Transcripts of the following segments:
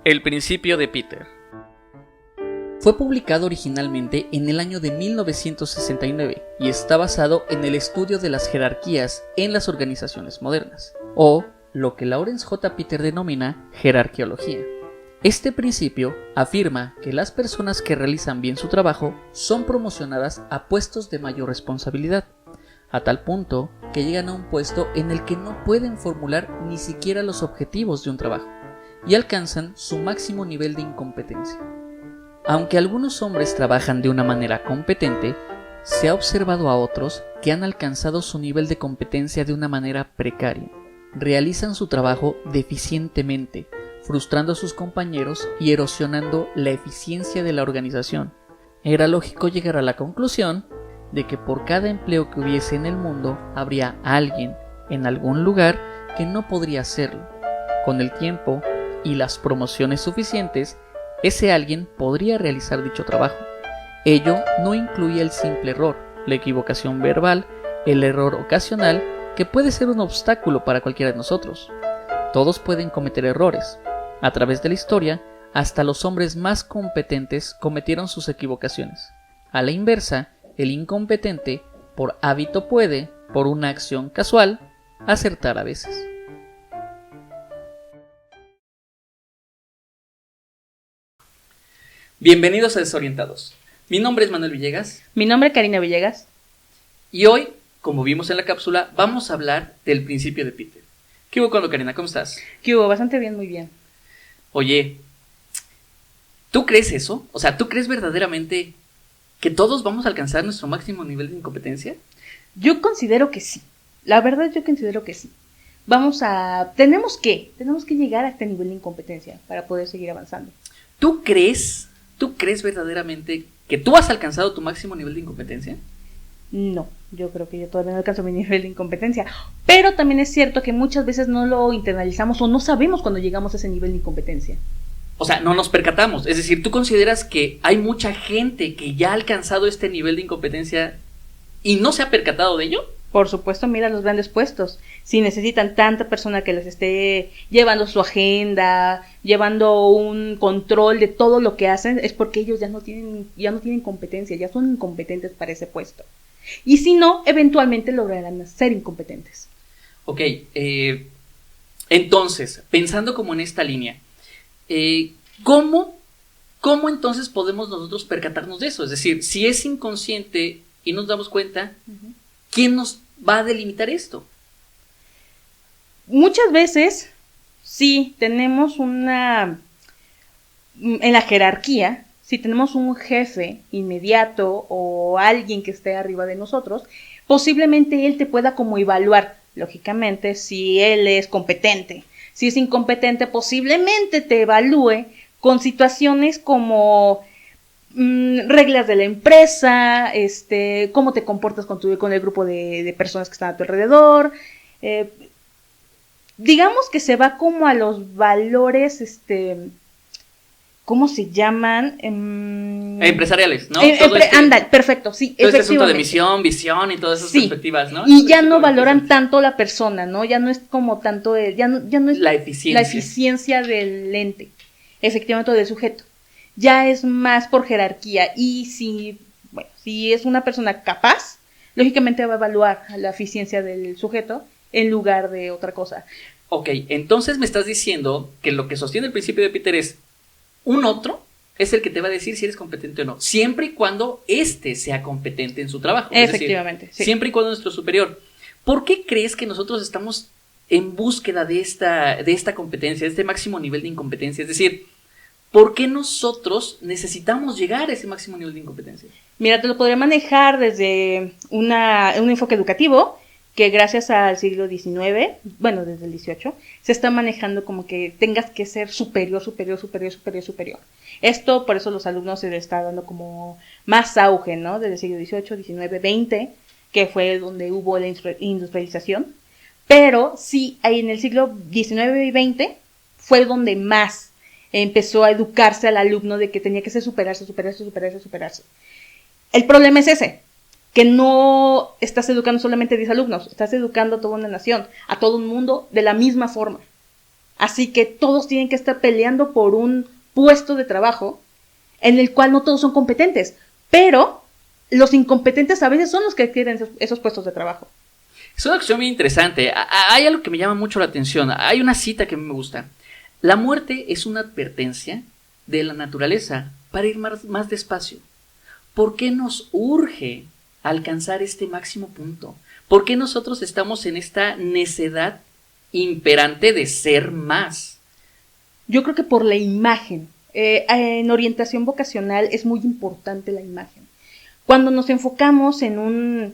El principio de Peter. Fue publicado originalmente en el año de 1969 y está basado en el estudio de las jerarquías en las organizaciones modernas, o lo que Lawrence J. Peter denomina jerarquiología. Este principio afirma que las personas que realizan bien su trabajo son promocionadas a puestos de mayor responsabilidad, a tal punto que llegan a un puesto en el que no pueden formular ni siquiera los objetivos de un trabajo y alcanzan su máximo nivel de incompetencia. Aunque algunos hombres trabajan de una manera competente, se ha observado a otros que han alcanzado su nivel de competencia de una manera precaria. Realizan su trabajo deficientemente, frustrando a sus compañeros y erosionando la eficiencia de la organización. Era lógico llegar a la conclusión de que por cada empleo que hubiese en el mundo, habría alguien en algún lugar que no podría hacerlo. Con el tiempo y las promociones suficientes, ese alguien podría realizar dicho trabajo. Ello no incluye el simple error, la equivocación verbal, el error ocasional, que puede ser un obstáculo para cualquiera de nosotros. Todos pueden cometer errores. A través de la historia, hasta los hombres más competentes cometieron sus equivocaciones. A la inversa, el incompetente, por hábito puede, por una acción casual, acertar a veces. Bienvenidos a Desorientados. Mi nombre es Manuel Villegas. Mi nombre es Karina Villegas. Y hoy, como vimos en la cápsula, vamos a hablar del principio de Peter. ¿Qué hubo con Karina? ¿Cómo estás? ¿Qué hubo? Bastante bien, muy bien. Oye, ¿tú crees eso? O sea, ¿tú crees verdaderamente que todos vamos a alcanzar nuestro máximo nivel de incompetencia? Yo considero que sí. La verdad, yo considero que sí. Tenemos que llegar a este nivel de incompetencia para poder seguir avanzando. ¿Tú crees verdaderamente que tú has alcanzado tu máximo nivel de incompetencia? No, yo creo que yo todavía no alcanzo mi nivel de incompetencia. Pero también es cierto que muchas veces no lo internalizamos o no sabemos cuando llegamos a ese nivel de incompetencia. O sea, no nos percatamos. Es decir, ¿tú consideras que hay mucha gente que ya ha alcanzado este nivel de incompetencia y no se ha percatado de ello? Por supuesto, mira los grandes puestos. Si necesitan tanta persona que les esté llevando su agenda, llevando un control de todo lo que hacen, es porque ellos ya no tienen competencia, ya son incompetentes para ese puesto. Y si no, eventualmente lograrán ser incompetentes. Ok, entonces, pensando como en esta línea, ¿cómo entonces podemos nosotros percatarnos de eso? Es decir, si es inconsciente y nos damos cuenta, ¿quién nos va a delimitar esto? Muchas veces, sí, tenemos en la jerarquía, si tenemos un jefe inmediato o alguien que esté arriba de nosotros, posiblemente él te pueda como evaluar, lógicamente, si él es competente. Si es incompetente, posiblemente te evalúe con situaciones como reglas de la empresa, cómo te comportas con el grupo de personas que están a tu alrededor. Digamos que se va como a los valores, ¿cómo se llaman? Empresariales, ¿no? Anda, perfecto, sí, todo este asunto de misión, visión y todas esas perspectivas, ¿no? Y ya no valoran tanto la persona, ¿no? Ya no es como tanto, ya no es la eficiencia del ente, efectivamente, del sujeto. Ya es más por jerarquía. Y si es una persona capaz, lógicamente va a evaluar la eficiencia del sujeto en lugar de otra cosa. Ok, entonces me estás diciendo que lo que sostiene el principio de Peter es un otro es el que te va a decir si eres competente o no, siempre y cuando sea competente en su trabajo. Efectivamente, es decir, siempre y cuando nuestro superior. ¿Por qué crees que nosotros estamos en búsqueda de esta competencia, de este máximo nivel de incompetencia? Es decir, ¿por qué nosotros necesitamos llegar a ese máximo nivel de incompetencia? Mira, te lo podría manejar desde un enfoque educativo, que gracias al siglo XIX, desde el XVIII, se está manejando como que tengas que ser superior. Esto, por eso los alumnos se les está dando como más auge, ¿no? Desde el siglo XVIII, XIX, XX, que fue donde hubo la industrialización. Pero sí, ahí en el siglo XIX y XX fue donde más empezó a educarse al alumno de que tenía que ser superarse. El problema es ese, que no estás educando solamente a 10 alumnos, estás educando a toda una nación, a todo un mundo de la misma forma. Así que todos tienen que estar peleando por un puesto de trabajo en el cual no todos son competentes, pero los incompetentes a veces son los que adquieren esos puestos de trabajo. Es una cuestión muy interesante. Hay algo que me llama mucho la atención. Hay una cita que a mí me gusta. La muerte es una advertencia de la naturaleza para ir más despacio. ¿Por qué nos urge alcanzar este máximo punto? ¿Por qué nosotros estamos en esta necedad imperante de ser más? Yo creo que por la imagen. En orientación vocacional es muy importante la imagen. Cuando nos enfocamos en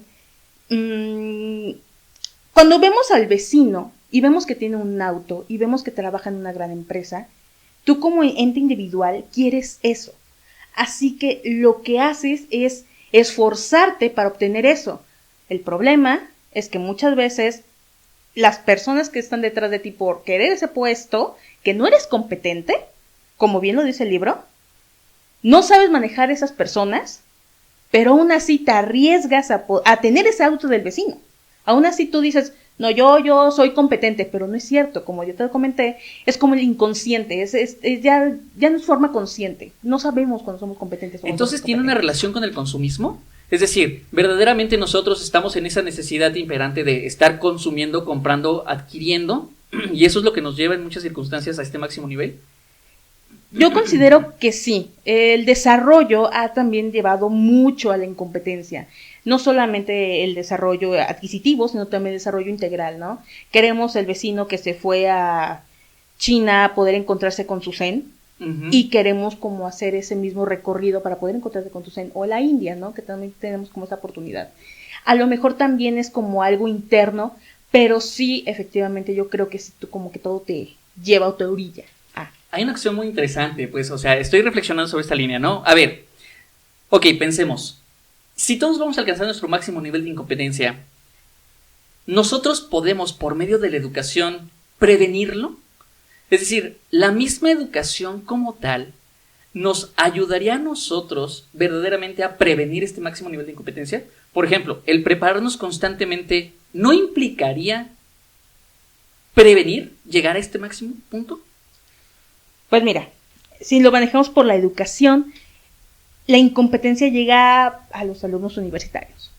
cuando vemos al vecino y vemos que tiene un auto y vemos que trabaja en una gran empresa, tú como ente individual quieres eso. Así que lo que haces es esforzarte para obtener eso. El problema es que muchas veces las personas que están detrás de ti por querer ese puesto, que no eres competente, como bien lo dice el libro, no sabes manejar esas personas, pero aún así te arriesgas a tener ese auto del vecino. Aún así tú dices, no, yo soy competente, pero no es cierto, como yo te comenté, es como el inconsciente, ya no es forma consciente, no sabemos cuando somos competentes. Entonces, ¿tiene una relación con el consumismo? Es decir, verdaderamente nosotros estamos en esa necesidad imperante de estar consumiendo, comprando, adquiriendo, y eso es lo que nos lleva en muchas circunstancias a este máximo nivel. Yo considero que sí, el desarrollo ha también llevado mucho a la incompetencia. No solamente el desarrollo adquisitivo, sino también el desarrollo integral, ¿no? Queremos el vecino que se fue a China a poder encontrarse con su zen, y queremos como hacer ese mismo recorrido para poder encontrarse con tu zen, o la India, ¿no? Que también tenemos como esa oportunidad. A lo mejor también es como algo interno, pero sí, efectivamente, yo creo que sí, como que todo te lleva o te orilla. Hay una acción muy interesante, pues, o sea, estoy reflexionando sobre esta línea, ¿no? A ver, ok, pensemos. Si todos vamos a alcanzar nuestro máximo nivel de incompetencia, ¿nosotros podemos, por medio de la educación, prevenirlo? Es decir, la misma educación como tal nos ayudaría a nosotros verdaderamente a prevenir este máximo nivel de incompetencia. Por ejemplo, el prepararnos constantemente ¿no implicaría prevenir llegar a este máximo punto? Pues mira, si lo manejamos por la educación, la incompetencia llega a los alumnos universitarios.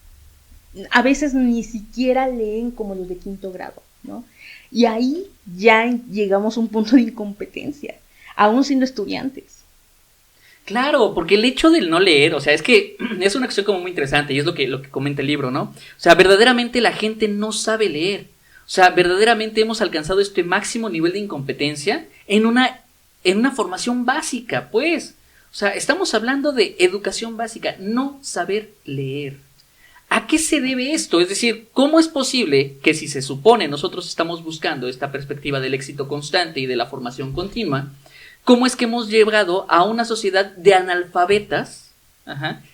A veces ni siquiera leen como los de quinto grado, ¿no? Y ahí ya llegamos a un punto de incompetencia, aún siendo estudiantes. Claro, porque el hecho del no leer, o sea, es que es una acción como muy interesante y es lo que comenta el libro, ¿no? O sea, verdaderamente la gente no sabe leer. O sea, verdaderamente hemos alcanzado este máximo nivel de incompetencia en una formación básica, pues. O sea, estamos hablando de educación básica, no saber leer. ¿A qué se debe esto? Es decir, ¿cómo es posible que si se supone nosotros estamos buscando esta perspectiva del éxito constante y de la formación continua, cómo es que hemos llegado a una sociedad de analfabetas,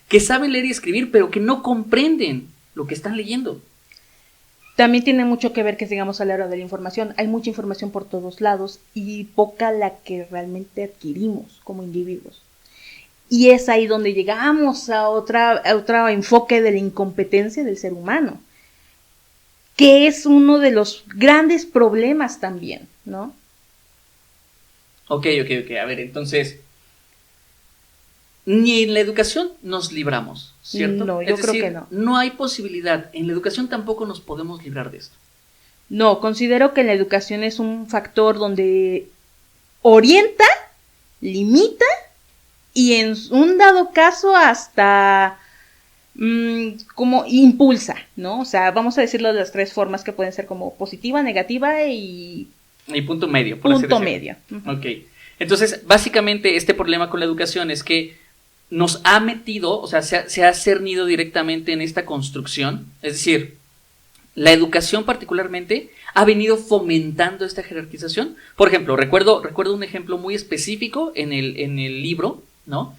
que saben leer y escribir, pero que no comprenden lo que están leyendo? También tiene mucho que ver que sigamos a la hora de la información. Hay mucha información por todos lados y poca la que realmente adquirimos como individuos. Y es ahí donde llegamos a otro enfoque de la incompetencia del ser humano, que es uno de los grandes problemas también, ¿no? Ok. A ver, entonces, ni en la educación nos libramos, ¿cierto? No, yo creo que no. No hay posibilidad. En la educación tampoco nos podemos librar de esto. No, considero que la educación es un factor donde orienta, limita y en un dado caso hasta como impulsa, ¿no? O sea, vamos a decirlo de las tres formas que pueden ser como positiva, negativa y punto medio, por así decirlo. Punto medio. Ok. Entonces, básicamente, este problema con la educación es que nos ha metido, o sea, se ha cernido directamente en esta construcción. Es decir, la educación particularmente ha venido fomentando esta jerarquización. Por ejemplo, recuerdo un ejemplo muy específico en el libro, ¿no?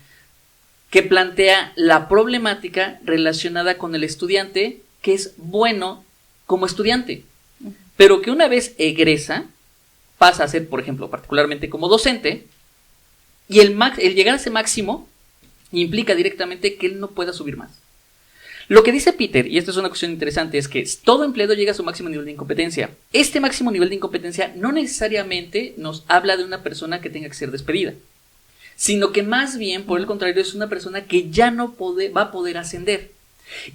Que plantea la problemática relacionada con el estudiante que es bueno como estudiante, pero que una vez egresa pasa a ser, por ejemplo, particularmente como docente, y el llegar a ese máximo implica directamente que él no pueda subir más. Lo que dice Peter, y esto es una cuestión interesante, es que todo empleado llega a su máximo nivel de incompetencia. Este máximo nivel de incompetencia no necesariamente nos habla de una persona que tenga que ser despedida, sino que más bien, por el contrario, es una persona que ya no va a poder ascender.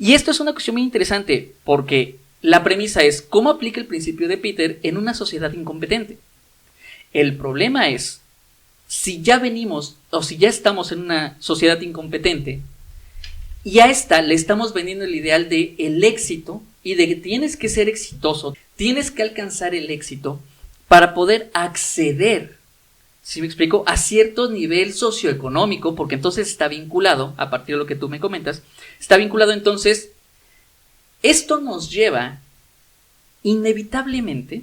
Y esto es una cuestión muy interesante, porque la premisa es cómo aplica el principio de Peter en una sociedad incompetente. El problema es, si ya venimos o si ya estamos en una sociedad incompetente, y a esta le estamos vendiendo el ideal de el éxito y de que tienes que ser exitoso, tienes que alcanzar el éxito para poder acceder, ¿sí me explico?, a cierto nivel socioeconómico, porque entonces está vinculado, a partir de lo que tú me comentas, está vinculado entonces, esto nos lleva inevitablemente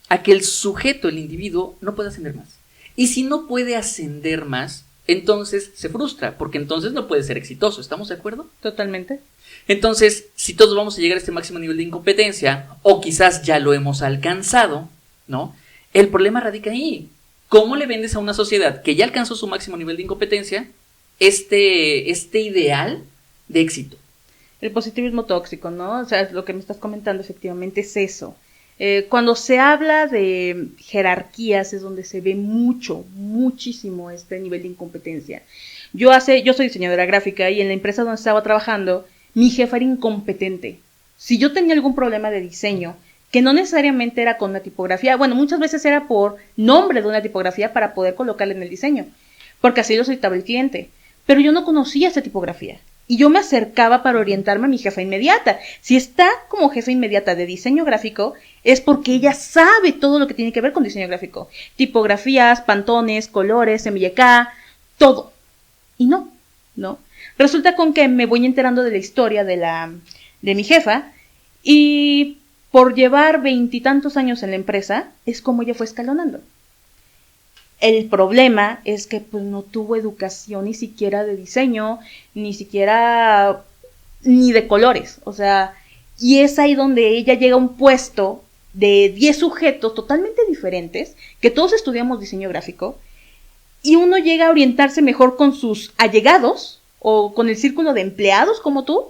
a que el sujeto, el individuo, no pueda ascender más. Y si no puede ascender más, entonces se frustra, porque entonces no puede ser exitoso, ¿estamos de acuerdo? Totalmente. Entonces, si todos vamos a llegar a este máximo nivel de incompetencia, o quizás ya lo hemos alcanzado, ¿no? El problema radica ahí. ¿Cómo le vendes a una sociedad que ya alcanzó su máximo nivel de incompetencia este ideal de éxito? El positivismo tóxico, ¿no? O sea, lo que me estás comentando efectivamente es eso. Cuando se habla de jerarquías es donde se ve muchísimo este nivel de incompetencia. Yo soy diseñadora gráfica y en la empresa donde estaba trabajando, mi jefa era incompetente. Si yo tenía algún problema de diseño, que no necesariamente era con una tipografía, bueno, muchas veces era por nombre de una tipografía para poder colocarla en el diseño, porque así lo solicitaba el cliente. Pero yo no conocía esa tipografía. Y yo me acercaba para orientarme a mi jefa inmediata. Si está como jefa inmediata de diseño gráfico, es porque ella sabe todo lo que tiene que ver con diseño gráfico. Tipografías, pantones, colores, MYK, todo. Y no. Resulta con que me voy enterando de la historia de mi jefa, y por llevar 20 y tantos años en la empresa, es como ella fue escalonando. El problema es que pues no tuvo educación ni siquiera de diseño, ni de colores, o sea, y es ahí donde ella llega a un puesto de 10 sujetos totalmente diferentes, que todos estudiamos diseño gráfico, y uno llega a orientarse mejor con sus allegados, o con el círculo de empleados como tú,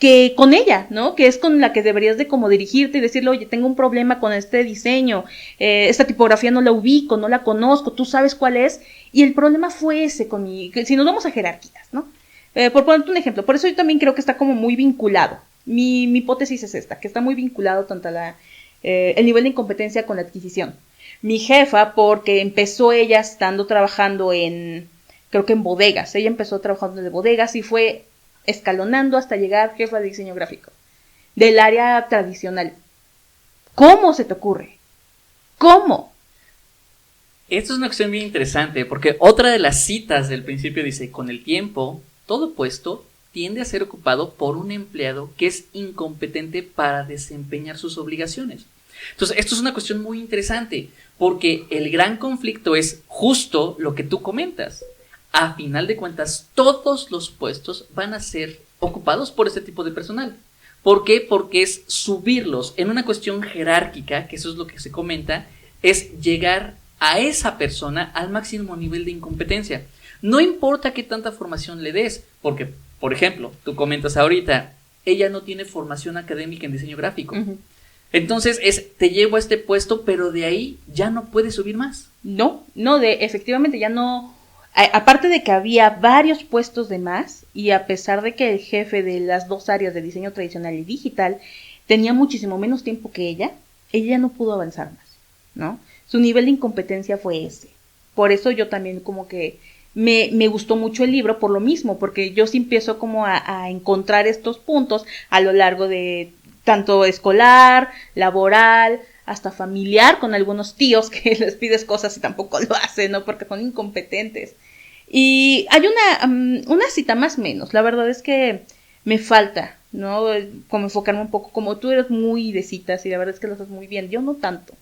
que con ella, ¿no? Que es con la que deberías de como dirigirte y decirle, oye, tengo un problema con este diseño, esta tipografía no la ubico, no la conozco, tú sabes cuál es, y el problema fue ese si nos vamos a jerarquías, ¿no? Por ponerte un ejemplo, por eso yo también creo que está como muy vinculado, mi hipótesis es esta, que está muy vinculado tanto el nivel de incompetencia con la adquisición. Mi jefa, porque empezó ella trabajando creo que en bodegas, ella empezó trabajando en bodegas y fue escalonando hasta llegar jefa de diseño gráfico del área tradicional. ¿Cómo se te ocurre? ¿Cómo? Esto es una cuestión bien interesante, porque otra de las citas del principio dice, con el tiempo, todo puesto tiende a ser ocupado por un empleado que es incompetente para desempeñar sus obligaciones. Entonces, esto es una cuestión muy interesante, porque el gran conflicto es justo lo que tú comentas. A final de cuentas, todos los puestos van a ser ocupados por este tipo de personal. ¿Por qué? Porque es subirlos en una cuestión jerárquica, que eso es lo que se comenta, es llegar a esa persona al máximo nivel de incompetencia. No importa qué tanta formación le des, porque, por ejemplo, tú comentas ahorita, ella no tiene formación académica en diseño gráfico. Uh-huh. Entonces, te llevo a este puesto, pero de ahí ya no puedes subir más. Efectivamente ya no. Aparte de que había varios puestos de más, y a pesar de que el jefe de las dos áreas de diseño tradicional y digital tenía muchísimo menos tiempo que ella no pudo avanzar más, ¿no? Su nivel de incompetencia fue ese. Por eso yo también como que me gustó mucho el libro por lo mismo, porque yo sí empiezo como a encontrar estos puntos a lo largo de tanto escolar, laboral, hasta familiar, con algunos tíos que les pides cosas y tampoco lo hacen, ¿no? Porque son incompetentes. Y hay una cita más o menos, la verdad es que me falta, ¿no? Como enfocarme un poco, como tú eres muy de citas y la verdad es que lo haces muy bien, yo no tanto.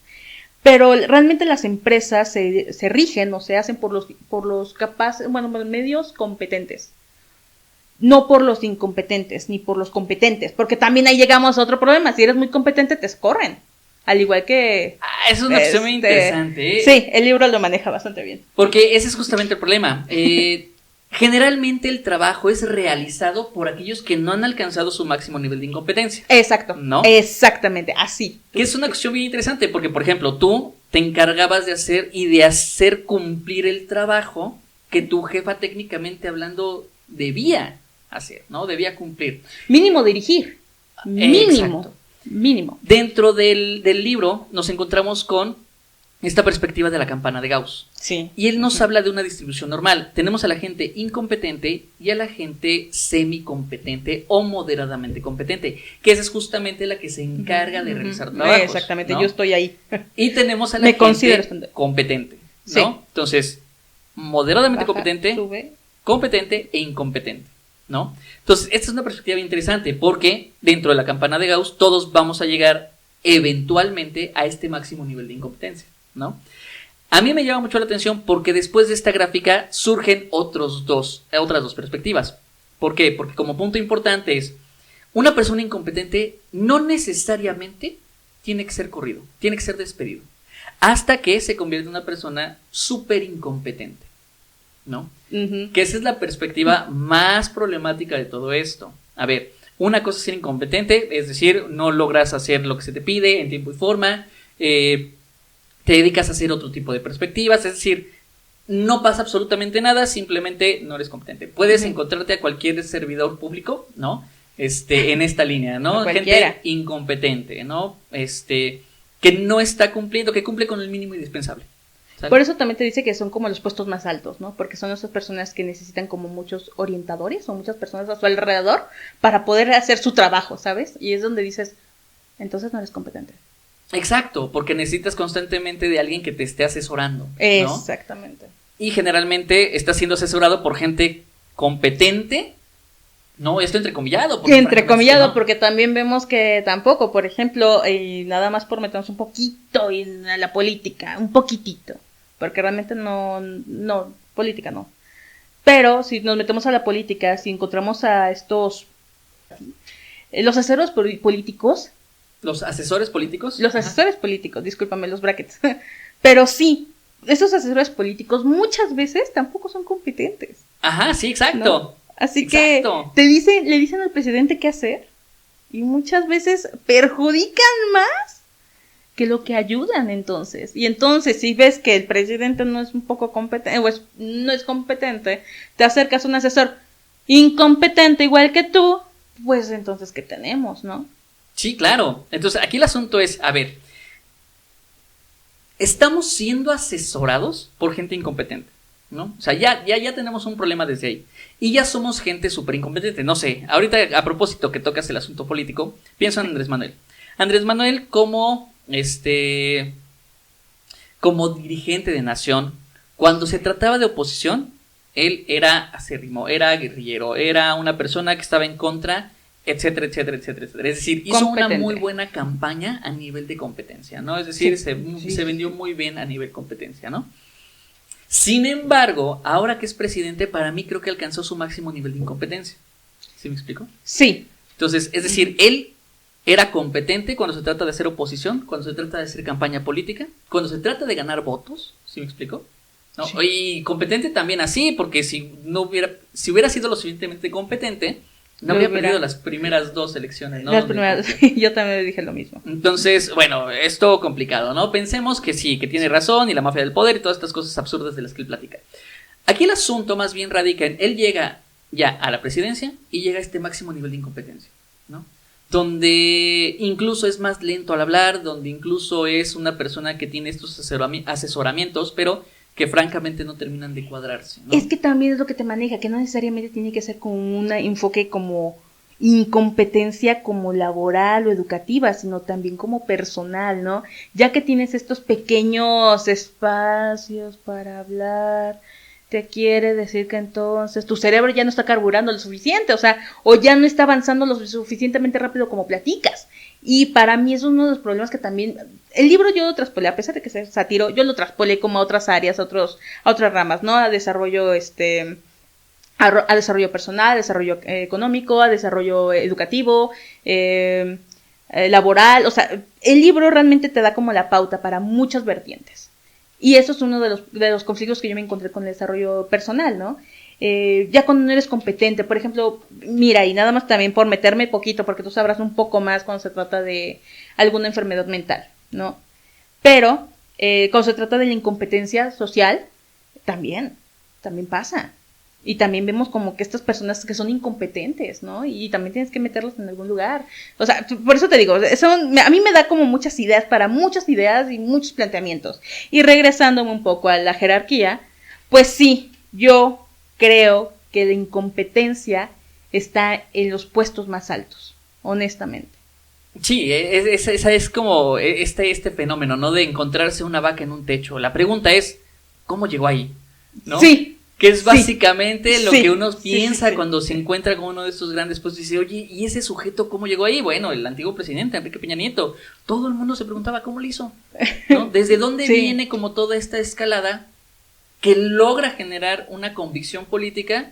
Pero realmente las empresas se rigen o se hacen por los capaces, medios competentes. No por los incompetentes, ni por los competentes, porque también ahí llegamos a otro problema, si eres muy competente te corren. Al igual que... es una opción muy interesante. Sí, el libro lo maneja bastante bien. Porque ese es justamente el problema. Generalmente el trabajo es realizado por aquellos que no han alcanzado su máximo nivel de incompetencia. Exacto, ¿no? Exactamente, así. Que es una cuestión bien interesante porque, por ejemplo, tú te encargabas de hacer cumplir el trabajo que tu jefa técnicamente hablando debía hacer, ¿no? Debía cumplir. Mínimo dirigir. Mínimo. Exacto. Mínimo. Dentro del libro nos encontramos con esta perspectiva de la campana de Gauss. Sí. Y él nos habla de una distribución normal. Tenemos a la gente incompetente y a la gente semicompetente o moderadamente competente, que esa es justamente la que se encarga de realizar trabajos. Exactamente, ¿no? yo estoy ahí. Y tenemos a la Me considero gente competente, ¿no? Sí. Entonces, moderadamente Baja, competente, sube. competente e incompetente, ¿no? Entonces, esta es una perspectiva interesante porque dentro de la campana de Gauss todos vamos a llegar eventualmente a este máximo nivel de incompetencia, ¿no? A mí me llama mucho la atención porque después de esta gráfica surgen otras dos perspectivas. ¿Por qué? Porque como punto importante es, una persona incompetente no necesariamente tiene que ser corrido, tiene que ser despedido, hasta que se convierte en una persona súper incompetente, ¿no? Que esa es la perspectiva más problemática de todo esto. A ver, una cosa es ser incompetente, es decir, no logras hacer lo que se te pide en tiempo y forma, te dedicas a hacer otro tipo de perspectivas, es decir, no pasa absolutamente nada, simplemente no eres competente. Puedes encontrarte a cualquier servidor público, ¿no? En esta línea, ¿no? Gente incompetente, ¿no? Que no está cumpliendo, que cumple con el mínimo indispensable. ¿Sabes? Por eso también te dice que son como los puestos más altos, ¿no? Porque son esas personas que necesitan como muchos orientadores o muchas personas a su alrededor para poder hacer su trabajo, ¿sabes? Y es donde dices, entonces no eres competente. Exacto, porque necesitas constantemente de alguien que te esté asesorando, ¿no? Exactamente. Y generalmente está siendo asesorado por gente competente, ¿no? Esto entrecomillado. Entrecomillado, ¿no? porque también vemos que tampoco, por ejemplo, nada más por meternos un poquito en la política, un poquitito, porque realmente no, política no. Pero si nos metemos a la política, si encontramos a estos, los asesores políticos. ¿Los asesores políticos? Los asesores políticos, discúlpame los brackets. Pero sí, esos asesores políticos muchas veces tampoco son competentes. Ajá, sí, exacto. ¿No? Así que le dicen al presidente qué hacer y muchas veces perjudican más que lo que ayudan entonces. Y entonces si ves que el presidente no es un poco competente o no es competente, te acercas a un asesor incompetente igual que tú, pues entonces ¿qué tenemos, no? Sí, claro. Entonces aquí el asunto es, a ver, estamos siendo asesorados por gente incompetente, ¿no? O sea, ya tenemos un problema desde ahí. Y ya somos gente súper incompetente. No sé, ahorita a propósito que tocas el asunto político, pienso en Andrés Manuel. Andrés Manuel como dirigente de nación, cuando se trataba de oposición, él era acérrimo, era guerrillero, era una persona que estaba en contra, etcétera, etcétera, etcétera, etcétera. Es decir, hizo una muy buena campaña a nivel de competencia, ¿no? Es decir, se vendió muy bien a nivel competencia, ¿no? Sin embargo, ahora que es presidente, para mí creo que alcanzó su máximo nivel de incompetencia. ¿Sí me explico? Sí. Entonces, es decir, él era competente cuando se trata de hacer oposición, cuando se trata de hacer campaña política, cuando se trata de ganar votos, ¿sí me explico? ¿No? Sí. Y competente también así, porque si hubiera sido lo suficientemente competente, no habría perdido las primeras dos elecciones, ¿no? Las primeras, yo también dije lo mismo. Entonces, bueno, es todo complicado, ¿no? Pensemos que sí, que tiene razón y la mafia del poder y todas estas cosas absurdas de las que él platica. Aquí el asunto más bien radica en, él llega ya a la presidencia y llega a este máximo nivel de incompetencia, ¿no? Donde incluso es más lento al hablar, donde incluso es una persona que tiene estos asesoramientos, pero que francamente no terminan de cuadrarse, ¿no? Es que también es lo que te maneja, que no necesariamente tiene que ser con un enfoque como incompetencia como laboral o educativa, sino también como personal, ¿no? Ya que tienes estos pequeños espacios para hablar, te quiere decir que entonces tu cerebro ya no está carburando lo suficiente, o sea, o ya no está avanzando lo suficientemente rápido como platicas. Y para mí es uno de los problemas que también, el libro yo lo traspolé, a pesar de que sea sátiro, yo lo traspolé como a otras áreas, a otras ramas, ¿no? A desarrollo, a desarrollo personal, a desarrollo económico, a desarrollo educativo, laboral, o sea, el libro realmente te da como la pauta para muchas vertientes. Y eso es uno de los conflictos que yo me encontré con el desarrollo personal, ¿no? Ya cuando no eres competente, por ejemplo, mira, y nada más también por meterme poquito, porque tú sabrás un poco más cuando se trata de alguna enfermedad mental, ¿no? Pero cuando se trata de la incompetencia social, también pasa. Y también vemos como que estas personas que son incompetentes, ¿no? Y también tienes que meterlos en algún lugar. O sea, por eso te digo, a mí me da como muchas ideas para muchas ideas y muchos planteamientos. Y regresándome un poco a la jerarquía, pues sí, yo creo que la incompetencia está en los puestos más altos, honestamente. Sí, esa es como este fenómeno, ¿no? De encontrarse una vaca en un techo. La pregunta es, ¿cómo llegó ahí? ¿No? Sí. Que es básicamente lo que uno sí, piensa cuando se encuentra con uno de estos grandes puestos y dice, oye, ¿y ese sujeto cómo llegó ahí? Bueno, el antiguo presidente, Enrique Peña Nieto. Todo el mundo se preguntaba, ¿cómo lo hizo? ¿No? ¿Desde dónde viene como toda esta escalada que logra generar una convicción política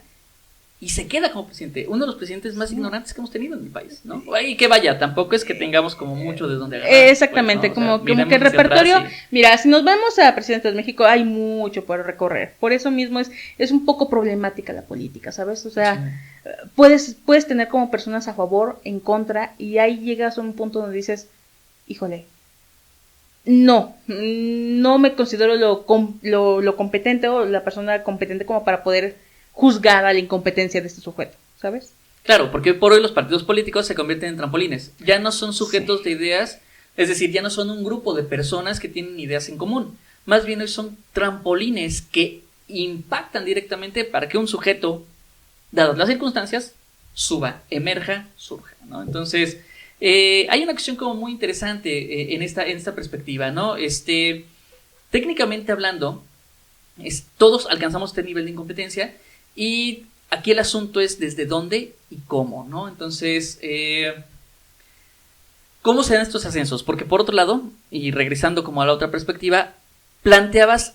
y se queda como presidente? Uno de los presidentes más ignorantes que hemos tenido en el país, ¿no? Y que vaya, tampoco es que tengamos como mucho de dónde agarrar. Exactamente, pues, ¿no? O sea, como que el repertorio, mira, si nos vamos a presidentes de México, hay mucho por recorrer. Por eso mismo es un poco problemática la política, ¿sabes? O sea, puedes tener como personas a favor, en contra, y ahí llegas a un punto donde dices, híjole, no me considero lo competente o la persona competente como para poder juzgar a la incompetencia de este sujeto, ¿sabes? Claro, porque por hoy los partidos políticos se convierten en trampolines. Ya no son sujetos de ideas, es decir, ya no son un grupo de personas que tienen ideas en común. Más bien hoy son trampolines que impactan directamente para que un sujeto, dadas las circunstancias, suba, emerja, surja, ¿no? Entonces, hay una cuestión como muy interesante en esta perspectiva, ¿no? Técnicamente hablando, todos alcanzamos este nivel de incompetencia y aquí el asunto es desde dónde y cómo, ¿no? Entonces, ¿cómo se dan estos ascensos? Porque por otro lado, y regresando como a la otra perspectiva, planteabas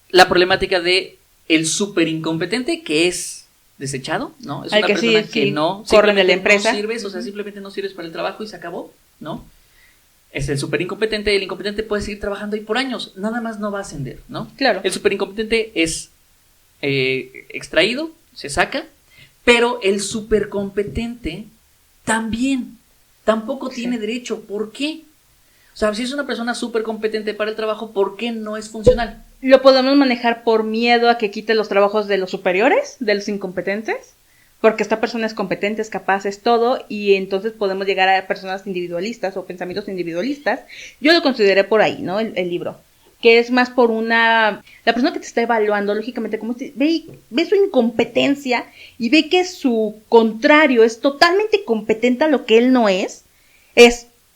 la problemática de el súper incompetente que es desechado, ¿no? Es una persona que no corre de la empresa. No sirves, o sea, simplemente no sirves para el trabajo y se acabó, ¿no? Es el súper incompetente, el incompetente puede seguir trabajando ahí por años, nada más no va a ascender, ¿no? Claro. El súper incompetente es extraído, se saca, pero el súper competente tampoco tiene derecho. ¿Por qué? O sea, si es una persona súper competente para el trabajo, ¿por qué no es funcional? ¿Lo podemos manejar por miedo a que quite los trabajos de los superiores, de los incompetentes? Porque esta persona es competente, es capaz, es todo, y entonces podemos llegar a personas individualistas o pensamientos individualistas. Yo lo consideré por ahí, ¿no? El libro. Que es más por la persona que te está evaluando, lógicamente, como ve su incompetencia y ve que su contrario es totalmente competente a lo que él no es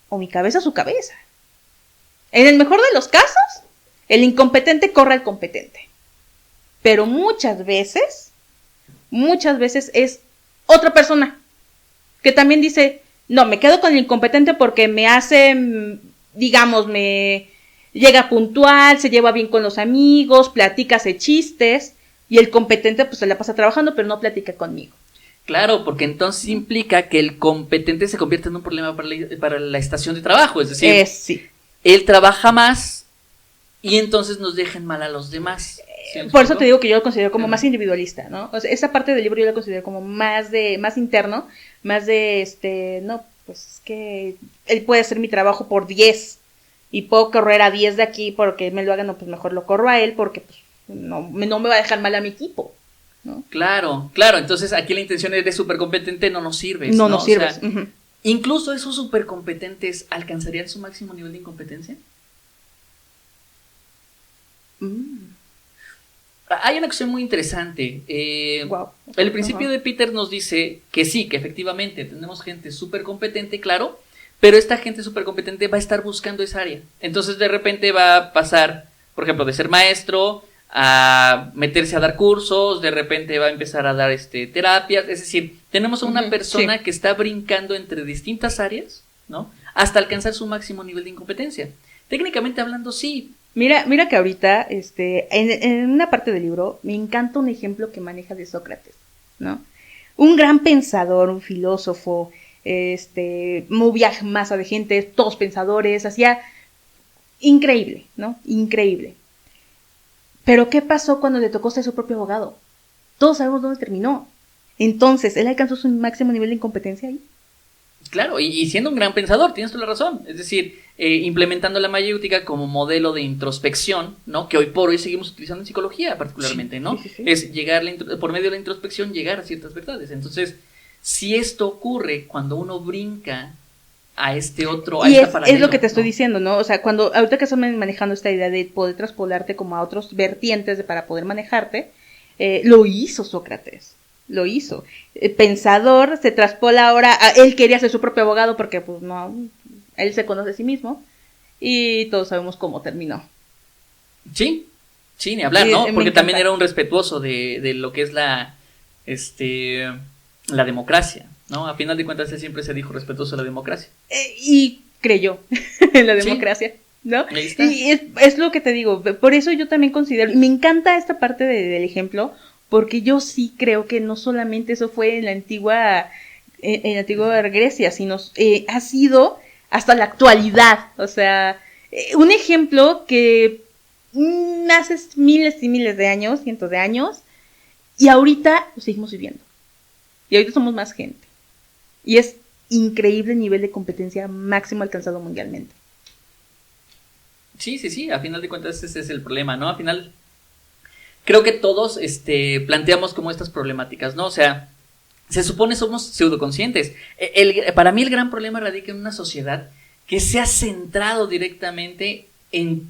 o mi cabeza o su cabeza. En el mejor de los casos, el incompetente corre al competente. Pero muchas veces es otra persona que también dice, no, me quedo con el incompetente porque me hace, digamos, llega puntual, se lleva bien con los amigos, platica, hace chistes, y el competente pues se la pasa trabajando, pero no platica conmigo. Claro, porque entonces implica que el competente se convierte en un problema para la estación de trabajo, es decir, sí. Él trabaja más y entonces nos dejan mal a los demás. ¿Sí? Por eso te digo que yo lo considero como más individualista, ¿no? O sea, esa parte del libro yo la considero como más interno, más de, no, pues es que él puede hacer mi trabajo por 10 y puedo correr a 10 de aquí porque me lo hagan, no, pues mejor lo corro a él porque pues, no me va a dejar mal a mi equipo, ¿no? Claro, entonces aquí la intención es de súper competente, no nos sirves. No nos sirves. O sea, incluso esos súper competentes alcanzarían su máximo nivel de incompetencia. Hay una cuestión muy interesante. El principio de Peter nos dice que sí, que efectivamente tenemos gente súper competente, claro, pero esta gente súper competente va a estar buscando esa área. Entonces de repente va a pasar, por ejemplo, de ser maestro a meterse a dar cursos, de repente va a empezar a dar terapias, es decir, tenemos a una persona que está brincando entre distintas áreas, ¿no? Hasta alcanzar su máximo nivel de incompetencia. Técnicamente hablando, sí. Mira que ahorita, en una parte del libro, me encanta un ejemplo que maneja de Sócrates, ¿no? Un gran pensador, un filósofo, movía masa de gente, todos pensadores, hacía increíble, ¿no? Increíble. Pero ¿qué pasó cuando le tocó ser su propio abogado? todos sabemos dónde terminó. Entonces, él alcanzó su máximo nivel de incompetencia ahí. Claro, y siendo un gran pensador, tienes toda la razón. Es decir, implementando la mayéutica como modelo de introspección, ¿no? Que hoy por hoy seguimos utilizando en psicología particularmente, ¿no? Sí. Es llegar, por medio de la introspección, llegar a ciertas verdades. Entonces, si esto ocurre cuando uno brinca a este otro... Y esta es lo que te estoy ¿no? diciendo, ¿no? O sea, ahorita que estás manejando esta idea de poder traspolarte como a otros vertientes para poder manejarte, lo hizo Sócrates. Lo hizo. Pensador, se traspola ahora, él quería ser su propio abogado porque pues no, él se conoce a sí mismo y todos sabemos cómo terminó. Sí, ni hablar, Sí, ¿no? me Porque encanta. también era un respetuoso de lo que es la democracia, ¿no? A final de cuentas él siempre se dijo respetuoso de la democracia. Y creyó en la Sí. democracia, ¿no? Ahí está. Y es lo que te digo, por eso yo también considero, y me encanta esta parte del ejemplo, porque yo sí creo que no solamente eso fue en la antigua Grecia, sino ha sido hasta la actualidad. O sea, un ejemplo que hace miles y miles de años, cientos de años, y ahorita lo seguimos viviendo. Y ahorita somos más gente. Y es increíble el nivel de competencia máximo alcanzado mundialmente. Sí, a final de cuentas ese es el problema, ¿no? A final creo que todos planteamos como estas problemáticas, ¿no? O sea, se supone somos pseudoconscientes. Para mí el gran problema radica en una sociedad que se ha centrado directamente en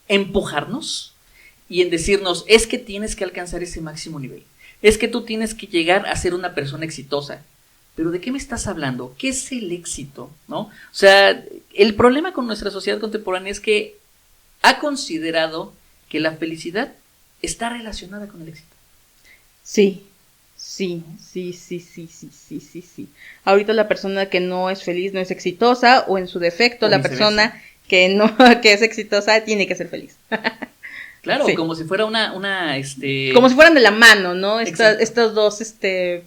empujarnos y en decirnos, es que tienes que alcanzar ese máximo nivel, es que tú tienes que llegar a ser una persona exitosa. Pero ¿de qué me estás hablando? ¿Qué es el éxito? ¿No? O sea, el problema con nuestra sociedad contemporánea es que ha considerado que la felicidad está relacionada con el éxito. Sí. Ahorita la persona que no es feliz no es exitosa, o en su defecto, O la viceversa. persona que no que es exitosa tiene que ser feliz. Claro, Sí. como si fuera una Como si fueran de la mano, ¿no? Exacto. Estos dos, que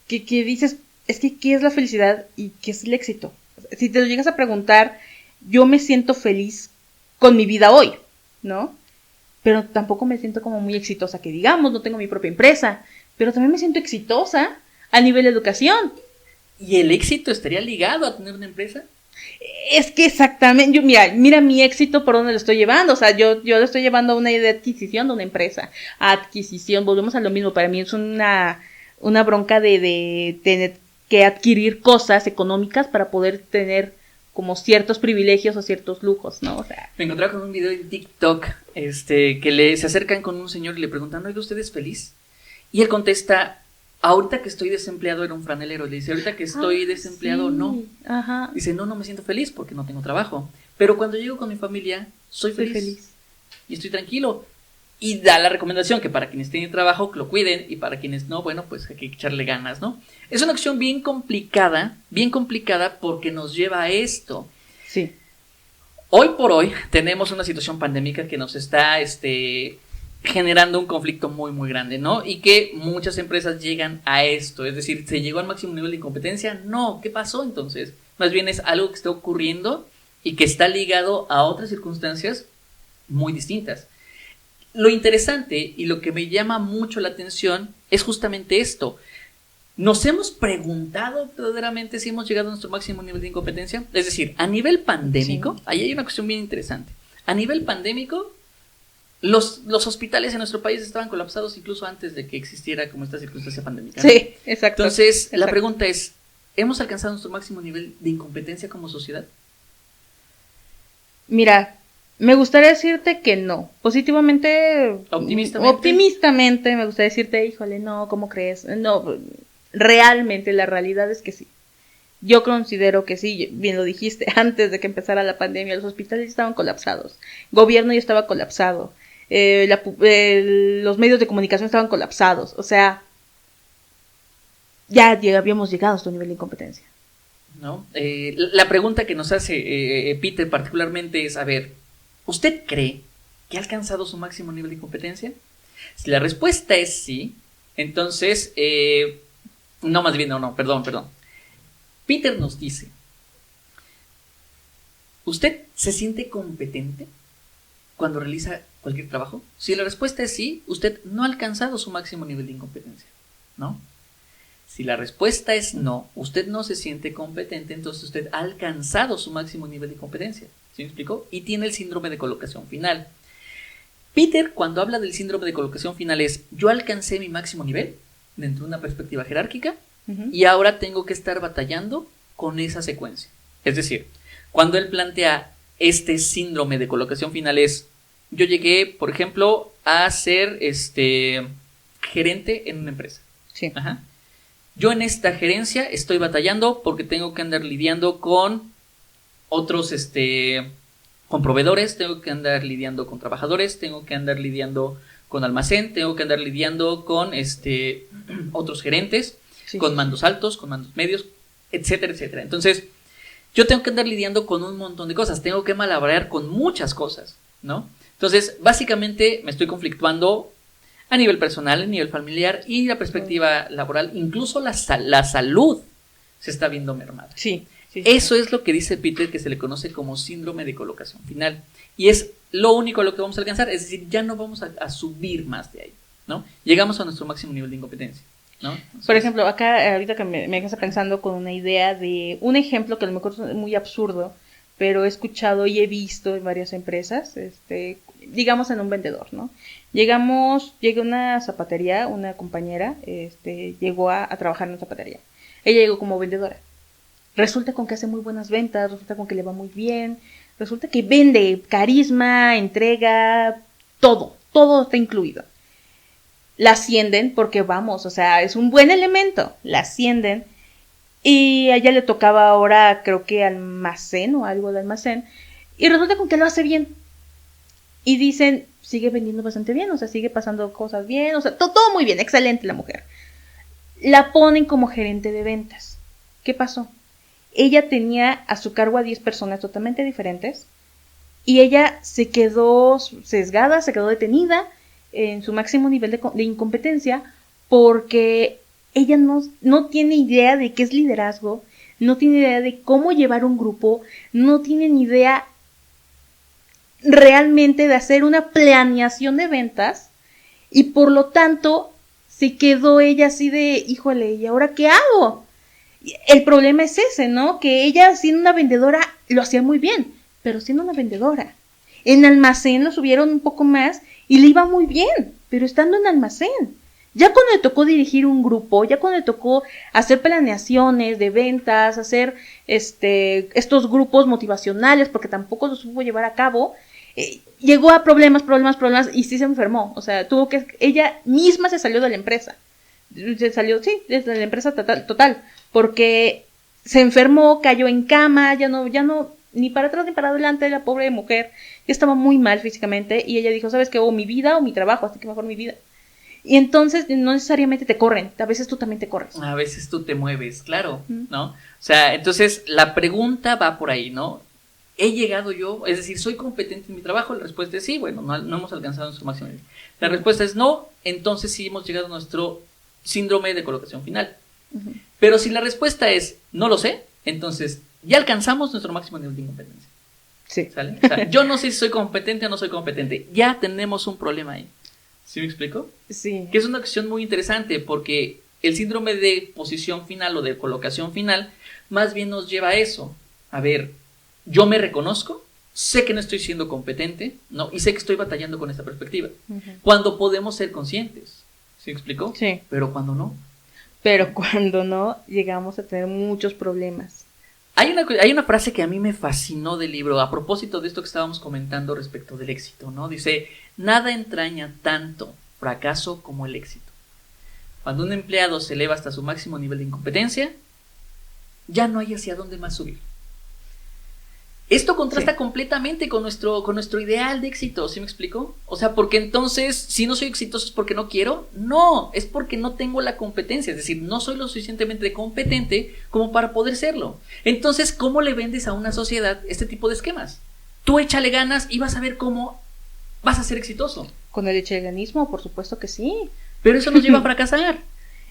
dices, es que ¿qué es la felicidad y qué es el éxito? Si te lo llegas a preguntar, yo me siento feliz con mi vida hoy, ¿no? Pero tampoco me siento como muy exitosa, que digamos, no tengo mi propia empresa, pero también me siento exitosa a nivel de educación. ¿Y el éxito estaría ligado a tener una empresa? Es que exactamente, mira mi éxito por dónde lo estoy llevando, o sea, yo lo estoy llevando a una idea de adquisición de una empresa, adquisición, volvemos a lo mismo, para mí es una bronca de tener que adquirir cosas económicas para poder tener como ciertos privilegios o ciertos lujos, ¿no? O sea, Me encontraba con un video de TikTok, que se acercan con un señor y le preguntan, oiga, ¿usted es feliz? Y él contesta, ahorita que estoy desempleado, era un franelero, le dice, ahorita que estoy desempleado, sí. no. Ajá. Dice, no me siento feliz porque no tengo trabajo. Pero cuando llego con mi familia, soy feliz. Y estoy tranquilo. Y da la recomendación que para quienes tienen trabajo, que lo cuiden. Y para quienes no, bueno, pues hay que echarle ganas, ¿no? Es una acción bien complicada porque nos lleva a esto. Sí. Hoy por hoy tenemos una situación pandémica que nos está generando un conflicto muy muy grande, ¿no? Y que muchas empresas llegan a esto, es decir, ¿se llegó al máximo nivel de incompetencia? No, ¿qué pasó entonces? Más bien es algo que está ocurriendo y que está ligado a otras circunstancias muy distintas. Lo interesante y lo que me llama mucho la atención es justamente esto. ¿Nos hemos preguntado verdaderamente si hemos llegado a nuestro máximo nivel de incompetencia? Es decir, a nivel pandémico, sí. Ahí hay una cuestión bien interesante. A nivel pandémico, los hospitales en nuestro país estaban colapsados incluso antes de que existiera como esta circunstancia pandémica, ¿no? Sí, exacto. Entonces, exacto. La pregunta es, ¿hemos alcanzado nuestro máximo nivel de incompetencia como sociedad? Mira, me gustaría decirte que no. Positivamente, optimistamente me gustaría decirte, híjole, no, ¿cómo crees? No, realmente la realidad es que sí. Yo considero que sí, bien lo dijiste, antes de que empezara la pandemia, los hospitales estaban colapsados, gobierno ya estaba colapsado, los medios de comunicación estaban colapsados, o sea, ya habíamos llegado a este nivel de incompetencia. ¿No? La pregunta que nos hace Peter particularmente es, a ver, ¿usted cree que ha alcanzado su máximo nivel de incompetencia? Si la respuesta es sí, entonces, perdón. Peter nos dice, ¿usted se siente competente? cuando realiza cualquier trabajo? Si la respuesta es sí, usted no ha alcanzado su máximo nivel de incompetencia, ¿no? Si la respuesta es no, usted no se siente competente, entonces usted ha alcanzado su máximo nivel de competencia. ¿Sí me explicó? Y tiene el síndrome de colocación final. Peter, cuando habla del síndrome de colocación final, es: yo alcancé mi máximo nivel dentro de una perspectiva jerárquica y ahora tengo que estar batallando con esa secuencia. Es decir, cuando él plantea este síndrome de colocación final es: yo llegué, por ejemplo, a ser gerente en una empresa. Sí. Ajá. Yo en esta gerencia estoy batallando porque tengo que andar lidiando con otros, con proveedores, tengo que andar lidiando con trabajadores, tengo que andar lidiando con almacén, tengo que andar lidiando con otros gerentes, Sí. con mandos altos, con mandos medios, etcétera, etcétera. Entonces, yo tengo que andar lidiando con un montón de cosas, tengo que malabrar con muchas cosas, ¿no? Entonces, básicamente me estoy conflictuando a nivel personal, a nivel familiar y la perspectiva laboral, incluso la salud se está viendo mermada. Sí. Eso es lo que dice Peter, que se le conoce como síndrome de colocación final. Y es lo único a lo que vamos a alcanzar, es decir, ya no vamos a subir más de ahí, ¿no? Llegamos a nuestro máximo nivel de incompetencia, ¿no? Entonces, Por ejemplo, acá ahorita que me dejas pensando con una idea de un ejemplo que a lo mejor es muy absurdo, pero he escuchado y he visto en varias empresas, digamos en un vendedor, ¿no? Llega una zapatería, una compañera, llegó a trabajar en una zapatería. Ella llegó como vendedora. Resulta con que hace muy buenas ventas, resulta con que le va muy bien, resulta que vende, carisma, entrega, todo está incluido. La ascienden porque vamos, o sea, es un buen elemento, la ascienden y a ella le tocaba ahora creo que almacén o algo de almacén y resulta con que lo hace bien y dicen, sigue vendiendo bastante bien, o sea, sigue pasando cosas bien, o sea, todo muy bien, excelente la mujer. La ponen como gerente de ventas. ¿Qué pasó? Ella tenía a su cargo a 10 personas totalmente diferentes y ella se quedó sesgada, se quedó detenida en su máximo nivel de incompetencia porque ella no tiene idea de qué es liderazgo, no tiene idea de cómo llevar un grupo, no tiene ni idea realmente de hacer una planeación de ventas y por lo tanto se quedó ella así de, híjole, ¿y ahora qué hago? El problema es ese, ¿no? Que ella siendo una vendedora lo hacía muy bien, pero siendo una vendedora. En almacén lo subieron un poco más y le iba muy bien, pero estando en almacén. Ya cuando le tocó dirigir un grupo, ya cuando le tocó hacer planeaciones de ventas, hacer estos grupos motivacionales, porque tampoco los supo llevar a cabo, llegó a problemas y sí se enfermó. O sea, ella misma se salió de la empresa. Se salió, sí, desde la empresa total, porque se enfermó, cayó en cama, ya no, ni para atrás ni para adelante, la pobre mujer ya estaba muy mal físicamente y ella dijo, ¿sabes qué? O mi vida o mi trabajo, así que mejor mi vida. Y entonces no necesariamente te corren, a veces tú también te corres. A veces tú te mueves, claro, ¿no? O sea, entonces la pregunta va por ahí, ¿no? ¿He llegado yo? Es decir, ¿soy competente en mi trabajo? La respuesta es sí, bueno, no hemos alcanzado nuestro máximo nivel. La respuesta es no, entonces sí hemos llegado a nuestro síndrome de colocación final. Pero si la respuesta es no lo sé, entonces ya alcanzamos nuestro máximo nivel de incompetencia. Sí. ¿Sale? O sea, yo no sé si soy competente o no soy competente. Ya tenemos un problema ahí. ¿Sí me explico? Sí. Que es una cuestión muy interesante porque el síndrome de posición final o de colocación final más bien nos lleva a eso. A ver, yo me reconozco, sé que no estoy siendo competente, ¿no? Y sé que estoy batallando con esta perspectiva. Cuando podemos ser conscientes. ¿Sí me explico? Sí. Pero cuando no. Pero cuando no, llegamos a tener muchos problemas. Hay una frase que a mí me fascinó del libro a propósito de esto que estábamos comentando respecto del éxito, ¿no? Dice, nada entraña tanto fracaso como el éxito. Cuando un empleado se eleva hasta su máximo nivel de incompetencia, ya no hay hacia dónde más subir. Esto contrasta completamente con nuestro ideal de éxito, ¿sí me explico? O sea, porque entonces, si no soy exitoso es porque no quiero, no, es porque no tengo la competencia, es decir, no soy lo suficientemente competente como para poder serlo. Entonces, ¿cómo le vendes a una sociedad este tipo de esquemas? Tú échale ganas y vas a ver cómo vas a ser exitoso. Con el echeganismo, por supuesto que sí. Pero eso nos lleva a fracasar.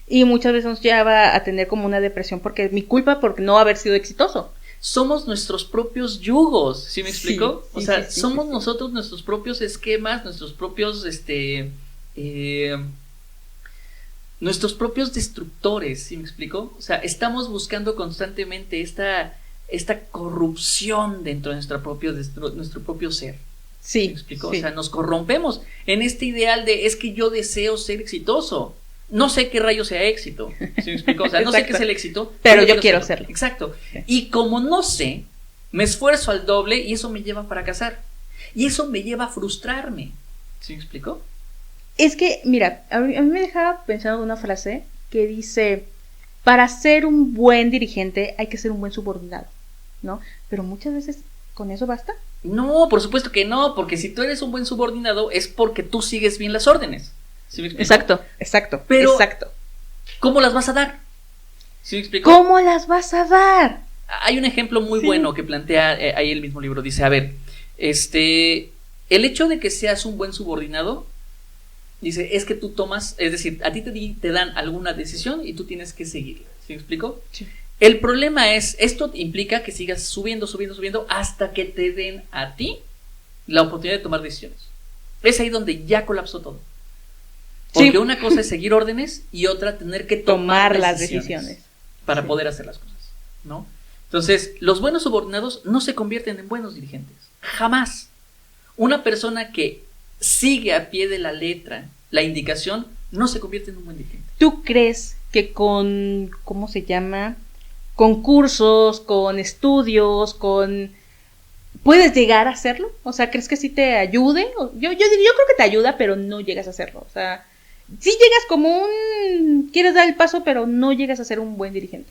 Y muchas veces nos lleva a tener como una depresión porque mi culpa por no haber sido exitoso. somos nuestros propios yugos, ¿sí me explico? Sí, o sea, sí, sí, somos sí. nosotros nuestros propios esquemas, nuestros propios, nuestros propios destructores, ¿sí me explico? O sea, estamos buscando constantemente esta corrupción dentro de nuestro propio ser. Sí, ¿Sí me explico? sí. O sea, nos corrompemos en este ideal de es que yo deseo ser exitoso. No sé qué rayo sea éxito. ¿Sí me explico? O sea, no sé qué es el éxito, pero yo quiero hacerlo. Exacto. Sí. Y como no sé, me esfuerzo al doble y eso me lleva a fracasar. Y eso me lleva a frustrarme. ¿Sí me explico? Es que, mira, a mí me dejaba pensando en una frase que dice, para ser un buen dirigente hay que ser un buen subordinado, ¿no? Pero muchas veces con eso basta. No, por supuesto que no, porque si tú eres un buen subordinado es porque tú sigues bien las órdenes. ¿Sí me explico? Exacto. Pero- exacto. ¿Cómo las vas a dar? ¿Sí me explico? ¿Cómo las vas a dar? Hay un ejemplo muy Sí. bueno que plantea ahí el mismo libro. Dice, a ver, el hecho de que seas un buen subordinado, dice, es que tú tomas, es decir, a ti te dan alguna decisión y tú tienes que seguirla. ¿Sí me explico? Sí. El problema es, esto implica que sigas subiendo hasta que te den a ti la oportunidad de tomar decisiones. Es ahí donde ya colapsó todo. Porque Sí. una cosa es seguir órdenes y otra tener que Tomar las decisiones. para Sí. poder hacer las cosas, ¿no? Entonces, los buenos subordinados no se convierten en buenos dirigentes. Jamás. Una persona que sigue a pie de la letra la indicación no se convierte en un buen dirigente. ¿Tú crees que con, ¿cómo se llama? Con cursos, con estudios, con... ¿Puedes llegar a hacerlo? O sea, ¿crees que sí te ayude? Yo creo que te ayuda, pero no llegas a hacerlo. O sea, sí llegas como un... Quieres dar el paso, pero no llegas a ser un buen dirigente.